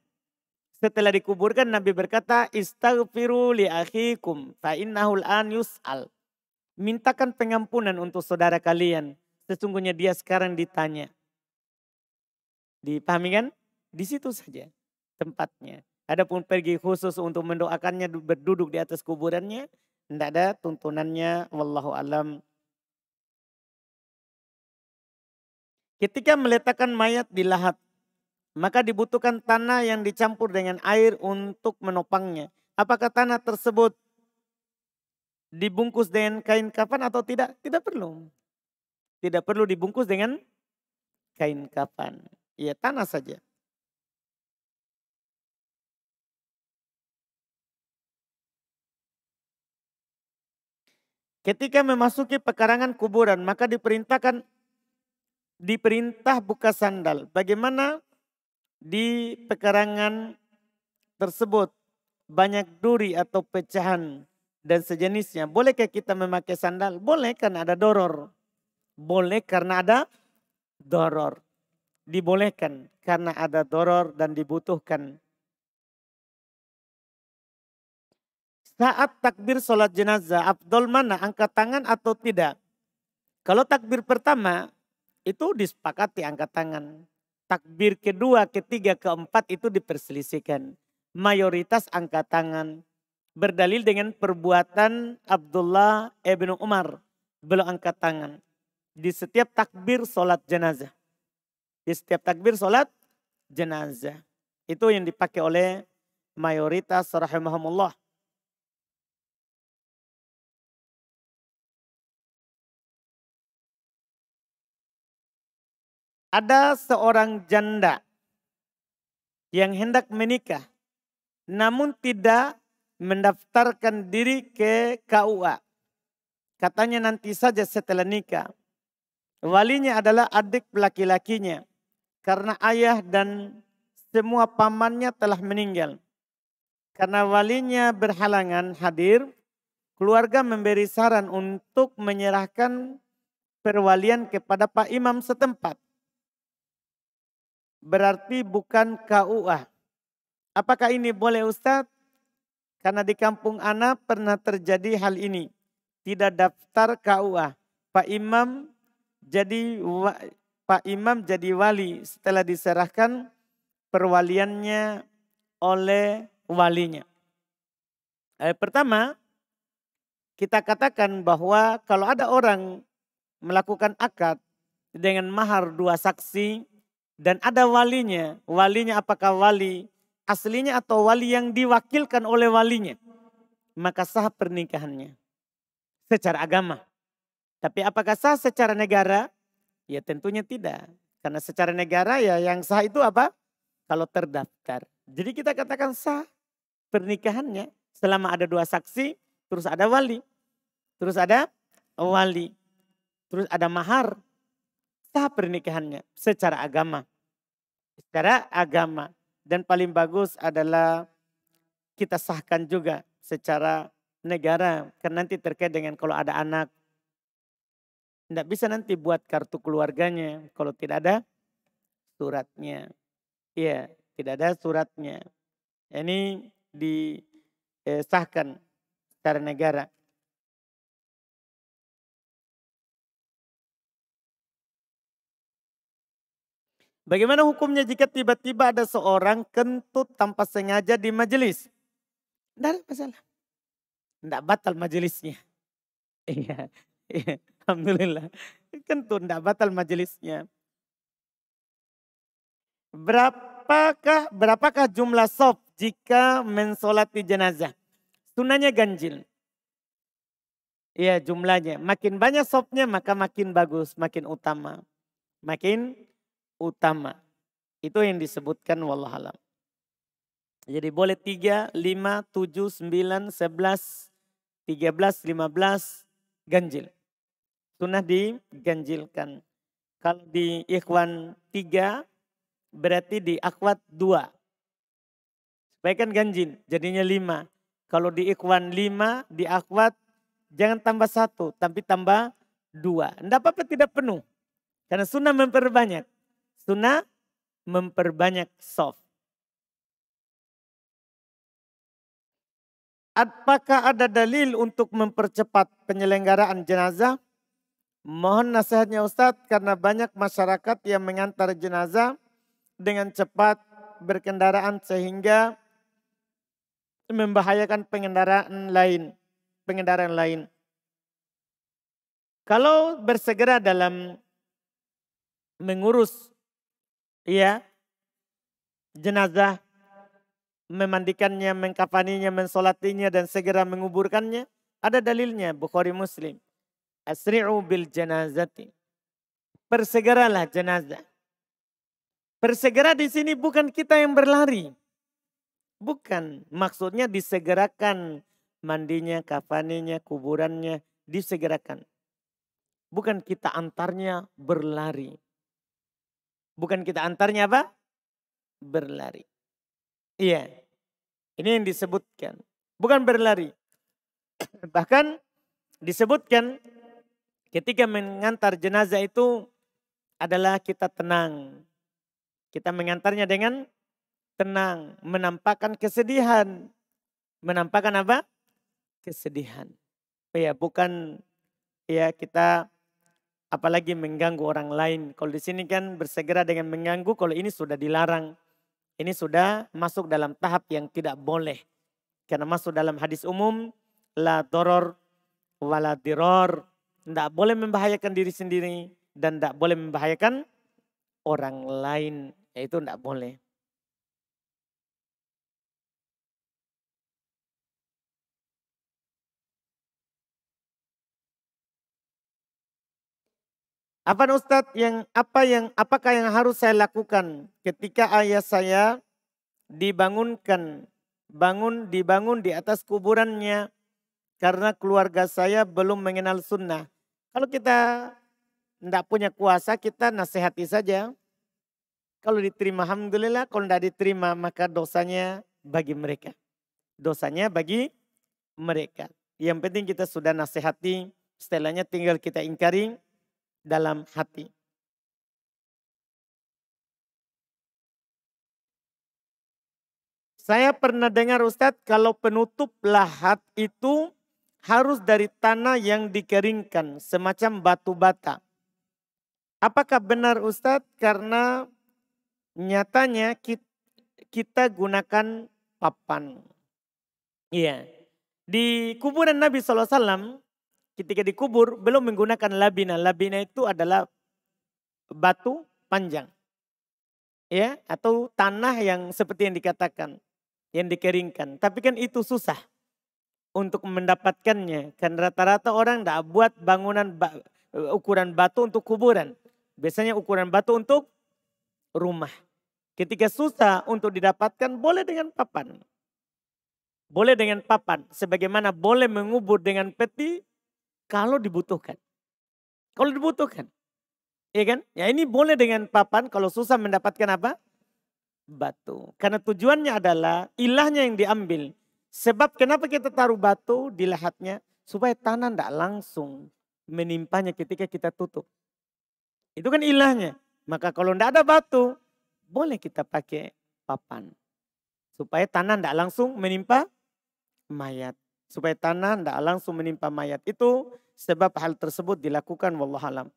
Setelah dikuburkan Nabi berkata, istaghfiru li akhikum fa innahul an yus'al. Mintakan pengampunan untuk saudara kalian. Sesungguhnya dia sekarang ditanya. Dipahami kan? Di situ saja. tempatnya. Adapun pergi khusus untuk mendoakannya berduduk di atas kuburannya, tidak ada tuntunannya, wallahu alam. Ketika meletakkan mayat di lahat, maka dibutuhkan tanah yang dicampur dengan air untuk menopangnya. Apakah tanah tersebut dibungkus dengan kain kafan atau tidak? Tidak perlu. Tidak perlu dibungkus dengan kain kafan. Ya, tanah saja. Ketika memasuki pekarangan kuburan, maka diperintah buka sandal. Bagaimana di pekarangan tersebut banyak duri atau pecahan dan sejenisnya. Bolehkah kita memakai sandal? Boleh karena ada doror. Boleh karena ada doror. Dibolehkan karena ada doror dan dibutuhkan. Saat takbir sholat jenazah, afdol mana, angkat tangan atau tidak? Kalau takbir pertama, itu disepakati angkat tangan. Takbir kedua, ketiga, keempat itu diperselisihkan. Mayoritas angkat tangan. Berdalil dengan perbuatan Abdullah ibn Umar. Beliau angkat tangan. Di setiap takbir sholat jenazah. Di setiap takbir sholat jenazah. Itu yang dipakai oleh mayoritas rahimahumullah. Ada seorang janda yang hendak menikah, namun tidak mendaftarkan diri ke KUA. Katanya nanti saja setelah nikah. Walinya adalah adik laki-lakinya, karena ayah dan semua pamannya telah meninggal. Karena walinya berhalangan hadir, keluarga memberi saran untuk menyerahkan perwalian kepada Pak Imam setempat. Berarti bukan KUA. Apakah ini boleh Ustadz? Karena di kampung ana pernah terjadi hal ini. Tidak daftar KUA. Pak Imam jadi wali setelah diserahkan perwaliannya oleh walinya. Pertama, kita katakan bahwa kalau ada orang melakukan akad dengan mahar 2 saksi, dan ada walinya apakah wali aslinya atau wali yang diwakilkan oleh walinya, maka sah pernikahannya secara agama. Tapi apakah sah secara negara? Ya tentunya tidak. Karena secara negara ya yang sah itu apa? Kalau terdaftar. Jadi kita katakan sah pernikahannya selama ada 2 saksi, terus ada wali, terus ada mahar. Sah pernikahannya secara agama. Secara agama. Dan paling bagus adalah kita sahkan juga secara negara. Karena nanti terkait dengan kalau ada anak. Tidak bisa nanti buat kartu keluarganya kalau tidak ada suratnya. Iya, tidak ada suratnya. Ini disahkan secara negara. Bagaimana hukumnya jika tiba-tiba ada seorang kentut tanpa sengaja di majelis? Tidak ada masalah. Tidak batal majelisnya. Iya, alhamdulillah. Kentut tidak batal majelisnya. Berapakah jumlah sop jika mensolati jenazah? Sunahnya ganjil. Iya jumlahnya. Makin banyak sopnya maka makin bagus, makin utama. Makin utama. Itu yang disebutkan wallahualam. Jadi boleh 3, 5, 7, 9, 11, 13, 15 ganjil. Sunnah diganjilkan. Kalau di ikhwan 3 berarti di akhwat 2. Supaya kan ganjil jadinya 5. Kalau di ikhwan 5 di akhwat jangan tambah 1 tapi tambah 2. Tidak apa-apa tidak penuh. Karena sunnah memperbanyak. Sunnah memperbanyak soft. Apakah ada dalil untuk mempercepat penyelenggaraan jenazah? Mohon nasihatnya Ustadz karena banyak masyarakat yang mengantar jenazah dengan cepat berkendaraan sehingga membahayakan pengendara lain. Kalau bersegera dalam mengurus jenazah, memandikannya, mengkafaninya, mensolatinya dan segera menguburkannya, ada dalilnya Bukhari Muslim. Asri'u bil janazati. Persegeralah jenazah. Persegera di sini bukan kita yang berlari. Bukan, maksudnya disegerakan mandinya, kafaninya, kuburannya, disegerakan. Bukan kita antarnya berlari. Bukan kita antarnya apa? Berlari. Iya, ini yang disebutkan. Bukan berlari. Bahkan disebutkan ketika mengantar jenazah itu adalah kita tenang. Kita mengantarnya dengan tenang, menampakkan kesedihan. Menampakkan apa? Kesedihan. Ya, bukan kita apalagi mengganggu orang lain. Kalau di sini kan bersegera dengan mengganggu, kalau ini sudah dilarang. Ini sudah masuk dalam tahap yang tidak boleh. Karena masuk dalam hadis umum, la doror wala diror. Tidak boleh membahayakan diri sendiri dan tidak boleh membahayakan orang lain. Itu tidak boleh. Apakah yang harus saya lakukan ketika ayah saya dibangun di atas kuburannya karena keluarga saya belum mengenal sunnah. Kalau kita tidak punya kuasa, kita nasihati saja. Kalau diterima alhamdulillah, kalau tidak diterima maka dosanya bagi mereka. Dosanya bagi mereka. Yang penting kita sudah nasihati, setelahnya tinggal kita ingkari dalam hati. Saya pernah dengar Ustadz, kalau penutup lahat itu harus dari tanah yang dikeringkan, semacam batu bata. Apakah benar Ustadz? Karena nyatanya kita gunakan papan. Iya. Di kuburan Nabi SAW, ketika dikubur belum menggunakan labina. Labina itu adalah batu panjang. Ya, atau tanah yang seperti yang dikatakan, yang dikeringkan. Tapi kan itu susah untuk mendapatkannya. Kan rata-rata orang tidak buat bangunan ukuran batu untuk kuburan. Biasanya ukuran batu untuk rumah. Ketika susah untuk didapatkan, boleh dengan papan. Boleh dengan papan. Sebagaimana boleh mengubur dengan peti kalau dibutuhkan. Kalau dibutuhkan. Iya kan? Ya ini boleh dengan papan kalau susah mendapatkan apa? Batu. Karena tujuannya adalah ilahnya yang diambil. Sebab kenapa kita taruh batu di lahatnya? Supaya tanah tidak langsung menimpanya ketika kita tutup. Itu kan ilahnya. Maka kalau tidak ada batu, boleh kita pakai papan. Supaya tanah tidak langsung menimpa mayat. Supaya tanah tidak langsung menimpa mayat. Itu sebab hal tersebut dilakukan. Wallahualam.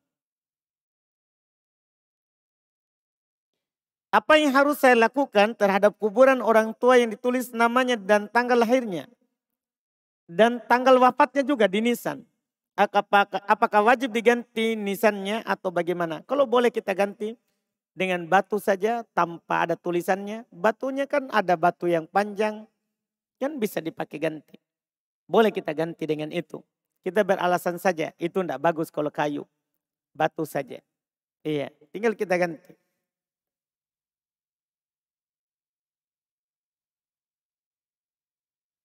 Apa yang harus saya lakukan terhadap kuburan orang tua yang ditulis namanya dan tanggal lahirnya? Dan tanggal wafatnya juga di nisan. Apakah wajib diganti nisannya atau bagaimana? Kalau boleh kita ganti dengan batu saja tanpa ada tulisannya. Batunya kan ada batu yang panjang. Kan bisa dipakai ganti. Boleh kita ganti dengan itu. Kita beralasan saja. Itu tidak bagus kalau kayu. Batu saja. Iya, tinggal kita ganti.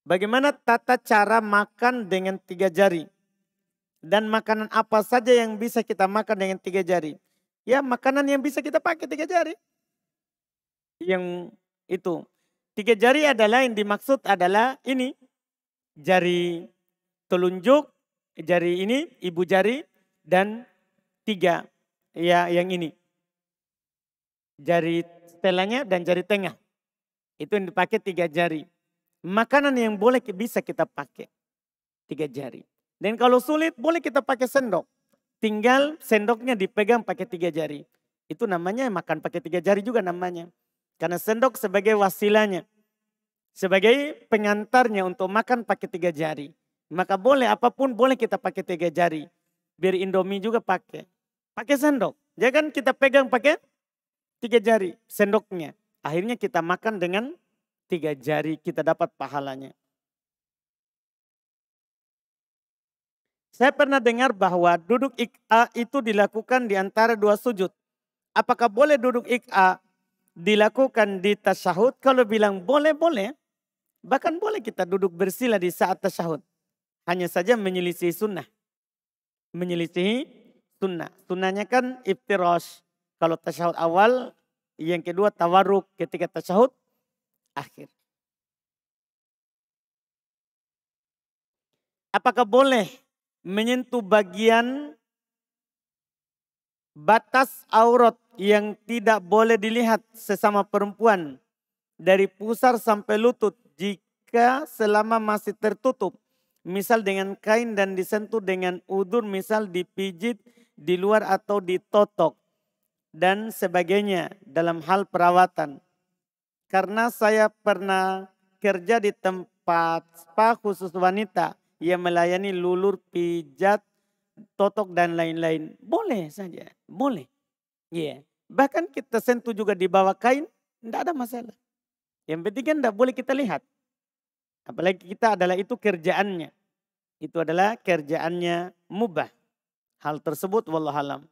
Bagaimana tata cara makan dengan 3 jari? Dan makanan apa saja yang bisa kita makan dengan 3 jari? Ya makanan yang bisa kita pakai 3 jari. Yang itu. 3 jari adalah yang dimaksud adalah ini. Jari telunjuk, jari ini, ibu jari, dan 3. Ya yang ini. Jari setelahnya dan jari tengah. Itu yang dipakai 3 jari. Makanan yang boleh bisa kita pakai 3 jari. Dan kalau sulit boleh kita pakai sendok. Tinggal sendoknya dipegang pakai 3 jari. Itu namanya makan pakai 3 jari juga namanya. Karena sendok sebagai wasilanya. Sebagai pengantarnya untuk makan pakai 3 jari. Maka boleh apapun boleh kita pakai 3 jari. Biar Indomie juga pakai. Pakai sendok. Jangan kita pegang pakai 3 jari sendoknya. Akhirnya kita makan dengan 3 jari kita dapat pahalanya. Saya pernah dengar bahwa duduk iq'a itu dilakukan di antara 2 sujud. Apakah boleh duduk iq'a dilakukan di tasyahud? Kalau bilang boleh, boleh. Bahkan boleh kita duduk bersila di saat tasyahud. Hanya saja menyelisih sunnah. Menyelisihi sunnah. Sunnahnya kan iftirash. Kalau tasyahud awal, yang kedua tawarruk ketika tasyahud akhir. Apakah boleh menyentuh bagian batas aurat yang tidak boleh dilihat sesama perempuan dari pusar sampai lutut jika selama masih tertutup, misal dengan kain dan disentuh dengan udur, misal dipijit di luar atau ditotok dan sebagainya dalam hal perawatan. Karena saya pernah kerja di tempat spa khusus wanita yang melayani lulur, pijat, totok dan lain-lain. Boleh saja, boleh. Iya. Bahkan kita sentuh juga di bawah kain, tidak ada masalah. Yang penting kan tidak boleh kita lihat. Apalagi kita adalah itu kerjaannya. Itu adalah kerjaannya mubah. Hal tersebut wallahualam.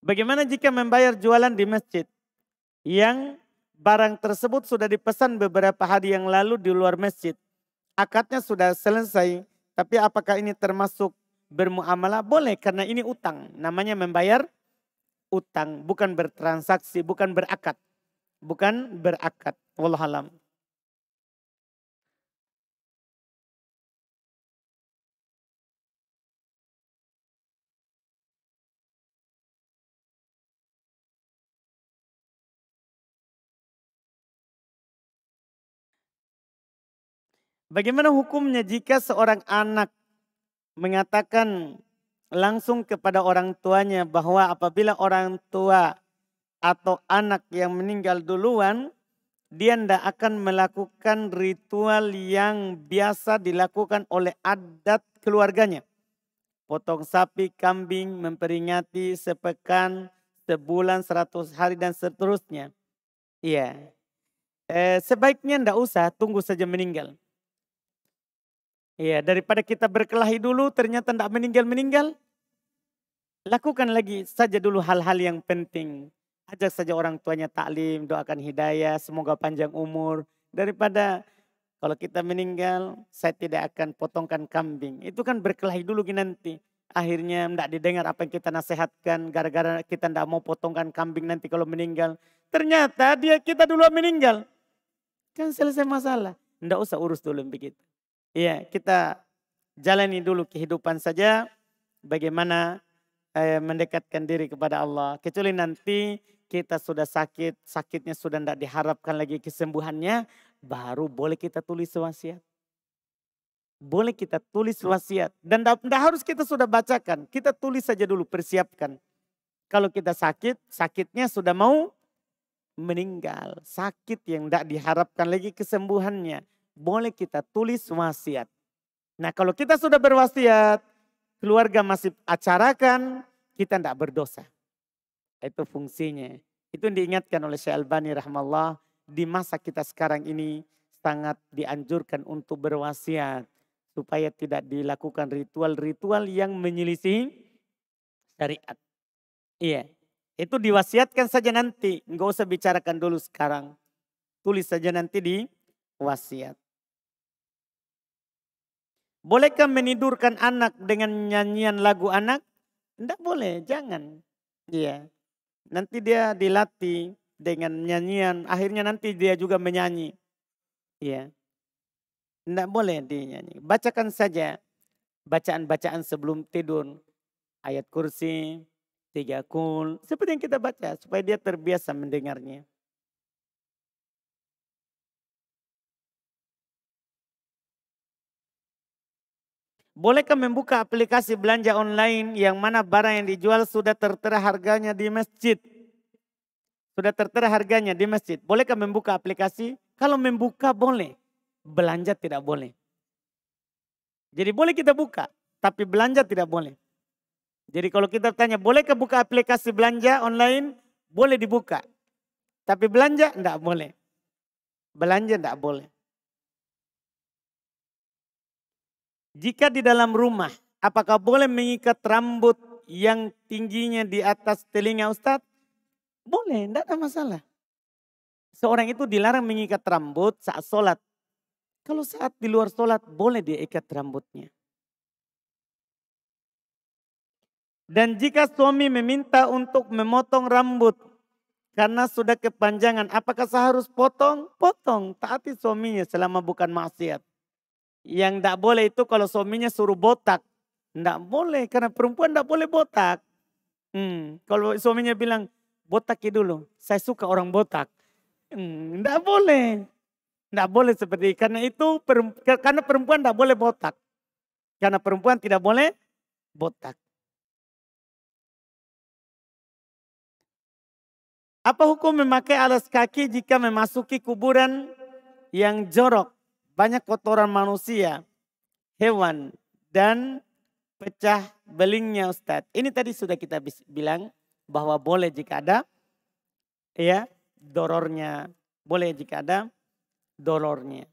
Bagaimana jika membayar jualan di masjid yang barang tersebut sudah dipesan beberapa hari yang lalu di luar masjid? Akadnya sudah selesai, tapi apakah ini termasuk bermuamalah? Boleh, karena ini utang. Namanya membayar utang, bukan bertransaksi, bukan berakad. Bukan berakad. Wallahualam. Bagaimana hukumnya jika seorang anak mengatakan langsung kepada orang tuanya bahwa apabila orang tua atau anak yang meninggal duluan, dia tidak akan melakukan ritual yang biasa dilakukan oleh adat keluarganya. Potong sapi, kambing, memperingati sepekan, sebulan, 100 hari dan seterusnya. Iya. Sebaiknya tidak usah, tunggu saja meninggal. Iya, daripada kita berkelahi dulu ternyata tidak meninggal-meninggal. Lakukan lagi saja dulu hal-hal yang penting. Ajak saja orang tuanya taklim, doakan hidayah, semoga panjang umur. Daripada kalau kita meninggal, saya tidak akan potongkan kambing. Itu kan berkelahi dulu nanti. Akhirnya tidak didengar apa yang kita nasihatkan. Gara-gara kita tidak mau potongkan kambing nanti kalau meninggal. Ternyata kita dulu meninggal. Kan selesai masalah. Tidak usah urus dulu begitu. Iya, kita jalani dulu kehidupan saja. Bagaimana mendekatkan diri kepada Allah. Kecuali nanti kita sudah sakit, sakitnya sudah tidak diharapkan lagi kesembuhannya, baru boleh kita tulis wasiat. Boleh kita tulis wasiat. Dan tidak harus kita sudah bacakan, kita tulis saja dulu, persiapkan. Kalau kita sakit, sakitnya sudah mau meninggal. Sakit yang tidak diharapkan lagi kesembuhannya. Boleh kita tulis wasiat. Nah kalau kita sudah berwasiat, keluarga masih acarakan, kita tidak berdosa. Itu fungsinya. Itu yang diingatkan oleh Syekh Albani rahimahullah. Di masa kita sekarang ini sangat dianjurkan untuk berwasiat. Supaya tidak dilakukan ritual-ritual yang menyelisih syariat. Iya. Itu diwasiatkan saja nanti. Enggak usah bicarakan dulu sekarang. Tulis saja nanti di wasiat. Bolehkah menidurkan anak dengan nyanyian lagu anak? Tidak boleh, jangan. Iya. Nanti dia dilatih dengan nyanyian, akhirnya nanti dia juga menyanyi. Iya. Tidak boleh dinyanyi. Bacakan saja bacaan-bacaan sebelum tidur. Ayat kursi, 3 kul. Seperti yang kita baca supaya dia terbiasa mendengarnya. Bolehkah membuka aplikasi belanja online yang mana barang yang dijual sudah tertera harganya di masjid? Sudah tertera harganya di masjid. Bolehkah membuka aplikasi? Kalau membuka boleh. Belanja tidak boleh. Jadi boleh kita buka. Tapi belanja tidak boleh. Jadi kalau kita tanya bolehkah buka aplikasi belanja online? Boleh dibuka. Tapi belanja tidak boleh. Belanja tidak boleh. Jika di dalam rumah, apakah boleh mengikat rambut yang tingginya di atas telinga Ustadz? Boleh, tidak ada masalah. Seorang itu dilarang mengikat rambut saat sholat. Kalau saat di luar sholat boleh dia ikat rambutnya. Dan jika suami meminta untuk memotong rambut karena sudah kepanjangan, apakah seharus potong? Potong, taati suaminya selama bukan maksiat. Yang tidak boleh itu kalau suaminya suruh botak. Tidak boleh karena perempuan tidak boleh botak. Kalau suaminya bilang botak dulu, saya suka orang botak. Tidak boleh. Tidak boleh seperti itu. Karena perempuan tidak boleh botak. Karena perempuan tidak boleh botak. Apa hukum memakai alas kaki jika memasuki kuburan yang jorok? Banyak kotoran manusia, hewan, dan pecah belingnya Ustadz. Ini tadi sudah kita bilang bahwa boleh jika ada ya dorornya. Boleh jika ada dorornya.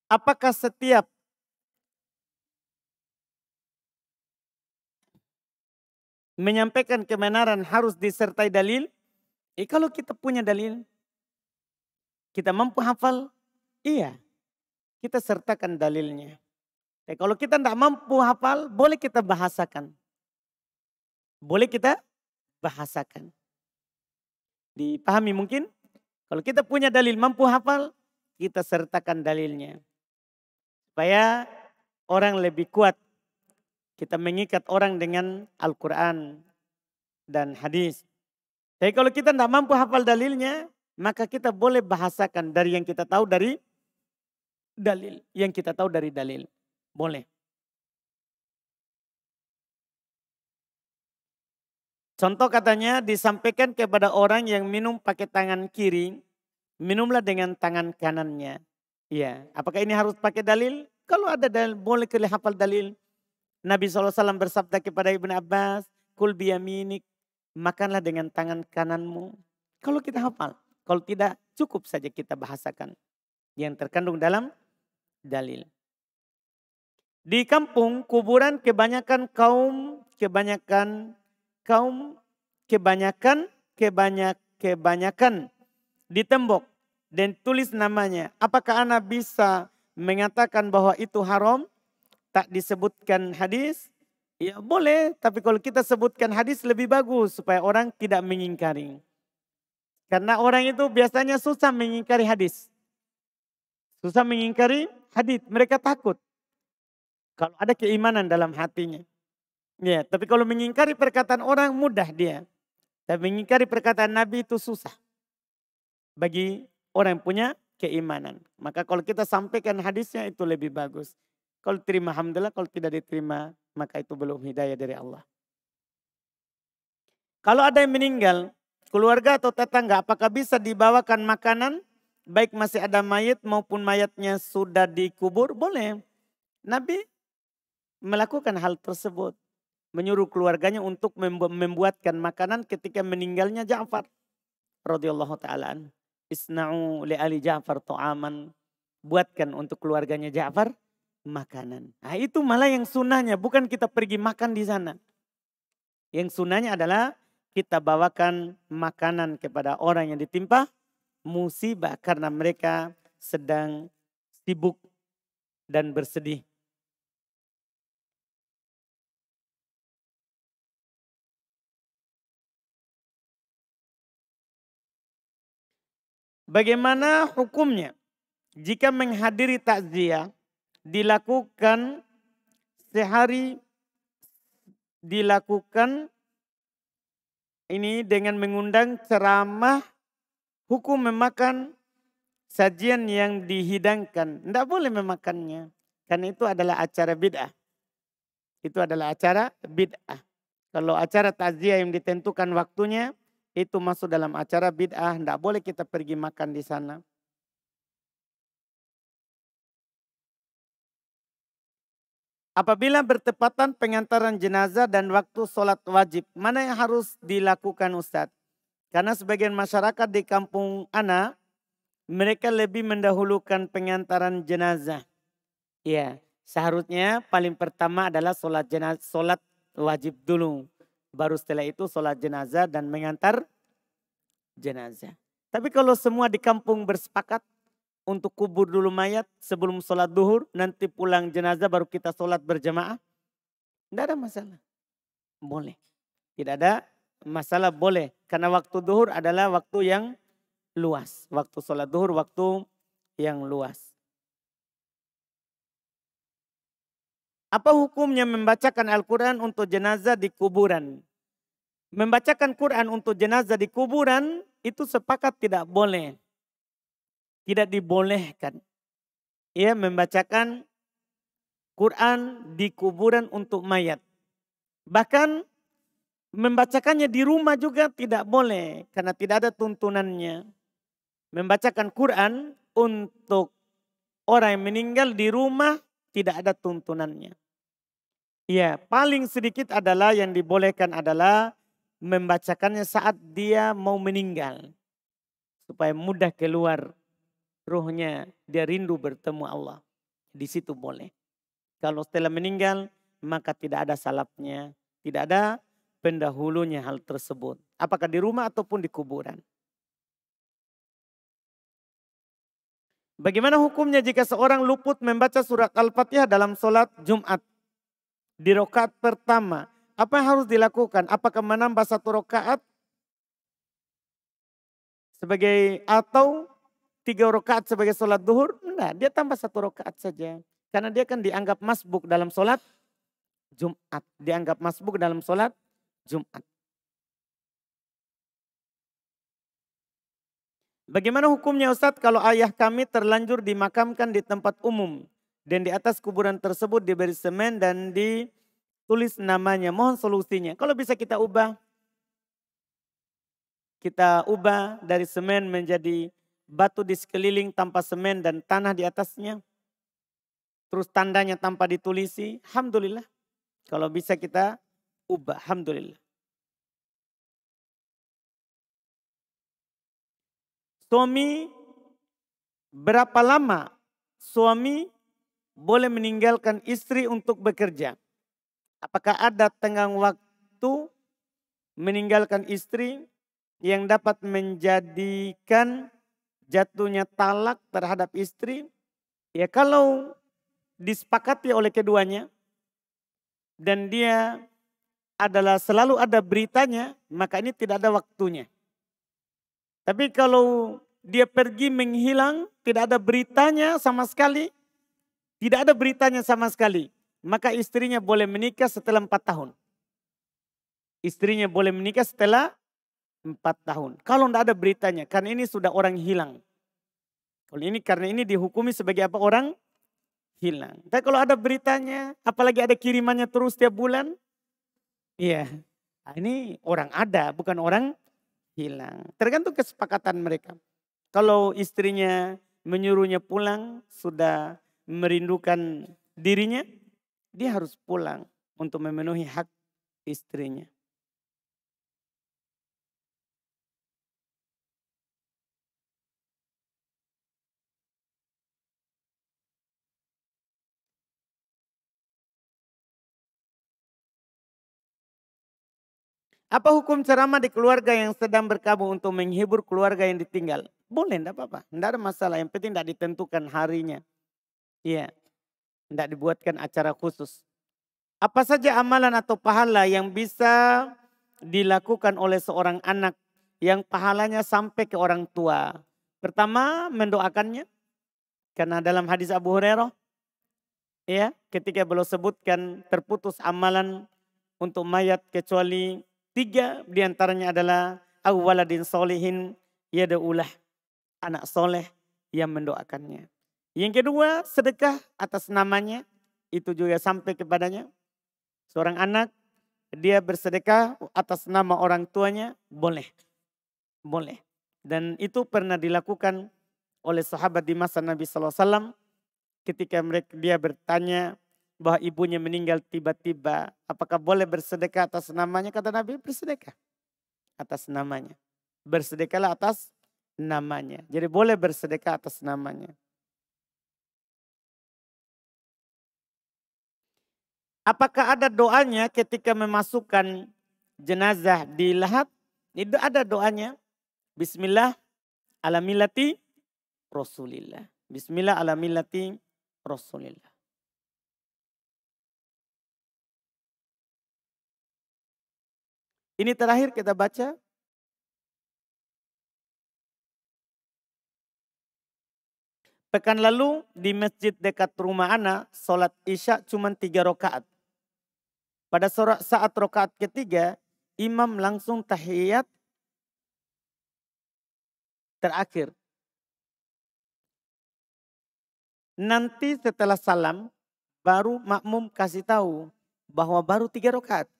Apakah setiap menyampaikan kebenaran harus disertai dalil? Kalau kita punya dalil, kita mampu hafal, iya, kita sertakan dalilnya. Kalau kita tidak mampu hafal, boleh kita bahasakan. Boleh kita bahasakan. Dipahami mungkin? Kalau kita punya dalil mampu hafal, kita sertakan dalilnya. Supaya orang lebih kuat. Kita mengikat orang dengan Al-Quran dan hadis. Tapi kalau kita tidak mampu hafal dalilnya, maka kita boleh bahasakan dari yang kita tahu dari dalil. Yang kita tahu dari dalil. Boleh. Contoh katanya disampaikan kepada orang yang minum pakai tangan kiri, minumlah dengan tangan kanannya. Iya, apakah ini harus pakai dalil? Kalau ada dalil, boleh kita hafal dalil. Nabi SAW bersabda kepada Ibn Abbas, kul biyaminik, makanlah dengan tangan kananmu. Kalau kita hafal, kalau tidak cukup saja kita bahasakan yang terkandung dalam dalil. Di kampung kuburan kebanyakan di tembok dan tulis namanya. Apakah anak bisa mengatakan bahwa itu haram? Tak disebutkan hadis? Ya boleh, tapi kalau kita sebutkan hadis lebih bagus supaya orang tidak mengingkari. Karena orang itu biasanya susah mengingkari hadis. Susah mengingkari hadis, mereka takut. Kalau ada keimanan dalam hatinya. Ya, tapi kalau mengingkari perkataan orang mudah dia. Tapi mengingkari perkataan Nabi itu susah. Bagi orang yang punya keimanan. Maka kalau kita sampaikan hadisnya itu lebih bagus. Kalau terima alhamdulillah, kalau tidak diterima maka itu belum hidayah dari Allah. Kalau ada yang meninggal, keluarga atau tetangga apakah bisa dibawakan makanan? Baik masih ada mayat maupun mayatnya sudah dikubur, boleh. Nabi melakukan hal tersebut. Menyuruh keluarganya untuk membuatkan makanan ketika meninggalnya Ja'far radhiyallahu ta'ala. Isna'u li ali Ja'far ta'aman. Buatkan untuk keluarganya Ja'far makanan. Nah itu malah yang sunnahnya, bukan kita pergi makan di sana. Yang sunnahnya adalah kita bawakan makanan kepada orang yang ditimpa musibah karena mereka sedang sibuk dan bersedih. Bagaimana hukumnya jika menghadiri takziah dilakukan ini dengan mengundang ceramah hukum memakan sajian yang dihidangkan. Tidak boleh memakannya. Karena itu adalah acara bid'ah. Itu adalah acara bid'ah. Kalau acara takziah yang ditentukan waktunya, itu masuk dalam acara bid'ah. Tidak boleh kita pergi makan di sana. Apabila bertepatan pengantaran jenazah dan waktu sholat wajib, mana yang harus dilakukan Ustadz? Karena sebagian masyarakat di kampung ana, mereka lebih mendahulukan pengantaran jenazah. Ya, seharusnya paling pertama adalah sholat jenazah, sholat wajib dulu. Baru setelah itu sholat jenazah dan mengantar jenazah. Tapi kalau semua di kampung bersepakat untuk kubur dulu mayat sebelum sholat duhur, nanti pulang jenazah baru kita sholat berjamaah. Tidak ada masalah. Boleh. Tidak ada masalah, boleh. Karena waktu duhur adalah waktu yang luas. Waktu sholat duhur waktu yang luas. Apa hukumnya membacakan Al-Quran untuk jenazah di kuburan? Membacakan Quran untuk jenazah di kuburan itu sepakat tidak boleh. Tidak dibolehkan. Ya, membacakan Quran di kuburan untuk mayat. Bahkan membacakannya di rumah juga tidak boleh. Karena tidak ada tuntunannya. Membacakan Quran untuk orang yang meninggal di rumah tidak ada tuntunannya. Ya, paling sedikit adalah yang dibolehkan adalah membacakannya saat dia mau meninggal. Supaya mudah keluar ruhnya, dia rindu bertemu Allah. Di situ boleh. Kalau setelah meninggal, maka tidak ada salapnya. Tidak ada pendahulunya hal tersebut. Apakah di rumah ataupun di kuburan. Bagaimana hukumnya jika seorang luput membaca surat Al-Fatihah dalam sholat Jumat? Di rakaat pertama. Apa yang harus dilakukan? Apakah menambah satu rakaat? Atau 3 rakaat sebagai sholat duhur? Enggak, dia tambah 1 rakaat saja. Karena dia kan dianggap masbuk dalam sholat Jumat. Dianggap masbuk dalam sholat Jumat. Bagaimana hukumnya Ustadz kalau ayah kami terlanjur dimakamkan di tempat umum. Dan di atas kuburan tersebut diberi semen dan ditulis namanya. Mohon solusinya. Kalau bisa kita ubah. Kita ubah dari semen menjadi batu di sekeliling tanpa semen dan tanah di atasnya. Terus tandanya tanpa ditulisi. Alhamdulillah. Kalau bisa kita ubah. Alhamdulillah. Suami, berapa lama suami boleh meninggalkan istri untuk bekerja? Apakah ada tenggang waktu meninggalkan istri yang dapat menjadikan jatuhnya talak terhadap istri? Ya kalau disepakati oleh keduanya dan dia adalah selalu ada beritanya, maka ini tidak ada waktunya. Tapi kalau dia pergi menghilang, tidak ada beritanya sama sekali, maka istrinya boleh menikah setelah 4 tahun. Istrinya boleh menikah setelah 4 tahun. Kalau tidak ada beritanya, karena ini sudah orang hilang. Karena ini dihukumi sebagai apa? Orang hilang. Tapi kalau ada beritanya, apalagi ada kirimannya terus tiap bulan, iya, ini orang ada, bukan orang hilang. Tergantung kesepakatan mereka. Kalau istrinya menyuruhnya pulang, sudah merindukan dirinya, dia harus pulang untuk memenuhi hak istrinya. Apa hukum ceramah di keluarga yang sedang berkabung untuk menghibur keluarga yang ditinggal? Boleh, enggak apa-apa. Enggak ada masalah. Yang penting enggak ditentukan harinya. Iya. Enggak dibuatkan acara khusus. Apa saja amalan atau pahala yang bisa dilakukan oleh seorang anak yang pahalanya sampai ke orang tua? Pertama, mendoakannya. Karena dalam hadis Abu Hurairah, ya, ketika beliau sebutkan terputus amalan untuk mayat kecuali 3 diantaranya adalah awwaladin solihin yad'ulah, anak soleh yang mendoakannya. Yang kedua, sedekah atas namanya, itu juga sampai kepadanya. Seorang anak, dia bersedekah atas nama orang tuanya, boleh. Boleh. Dan itu pernah dilakukan oleh sahabat di masa Nabi SAW. Ketika dia bertanya bahwa ibunya meninggal tiba-tiba, apakah boleh bersedekah atas namanya? Kata Nabi, bersedekah atas namanya. Bersedekahlah atas namanya. Jadi boleh bersedekah atas namanya. Apakah ada doanya ketika memasukkan jenazah di lahat? Itu ada doanya. Bismillah ala millati Rasulillah. Bismillah ala millati Rasulillah. Ini terakhir kita baca. Pekan lalu di masjid dekat rumah anak, sholat isya cuma 3 rakaat. Pada saat rakaat ketiga, imam langsung tahiyat terakhir. Nanti setelah salam, baru makmum kasih tahu bahwa baru 3 rakaat.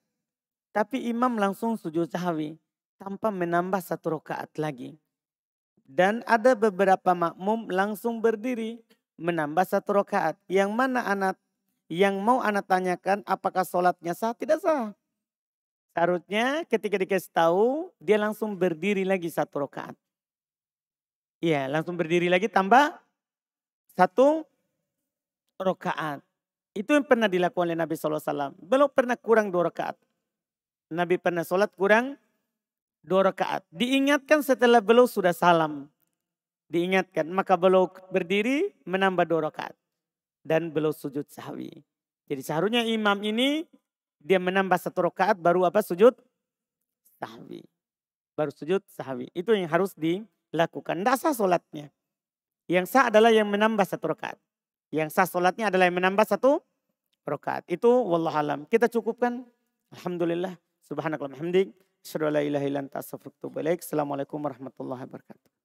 Tapi imam langsung sujud sahwi tanpa menambah 1 rakaat lagi. Dan ada beberapa makmum langsung berdiri menambah 1 rakaat. Yang mana yang mau anak tanyakan apakah sholatnya sah? Tidak sah. Seharusnya ketika dikasih tahu dia langsung berdiri lagi 1 rakaat. Iya, langsung berdiri lagi tambah 1 rakaat. Itu yang pernah dilakukan oleh Nabi SAW. Belum pernah kurang 2 rakaat. Nabi pernah sholat kurang 2 rakaat. Diingatkan setelah beliau sudah salam. Diingatkan. Maka beliau berdiri menambah 2 rakaat. Dan beliau sujud sahwi. Jadi seharusnya imam ini dia menambah 1 rakaat baru apa? Sujud sahwi. Baru sujud sahwi. Itu yang harus dilakukan. Tidak sah sholatnya. Yang sah adalah yang menambah 1 rakaat. Yang sah sholatnya adalah yang menambah 1 rakaat. Itu wallahualam. Kita cukupkan. Alhamdulillah. Subhanakallahumma hamdik. Asyhadu an la ilaha illa anta astaghfiruka wa atubu ilaik. Assalamualaikum warahmatullahi wabarakatuh.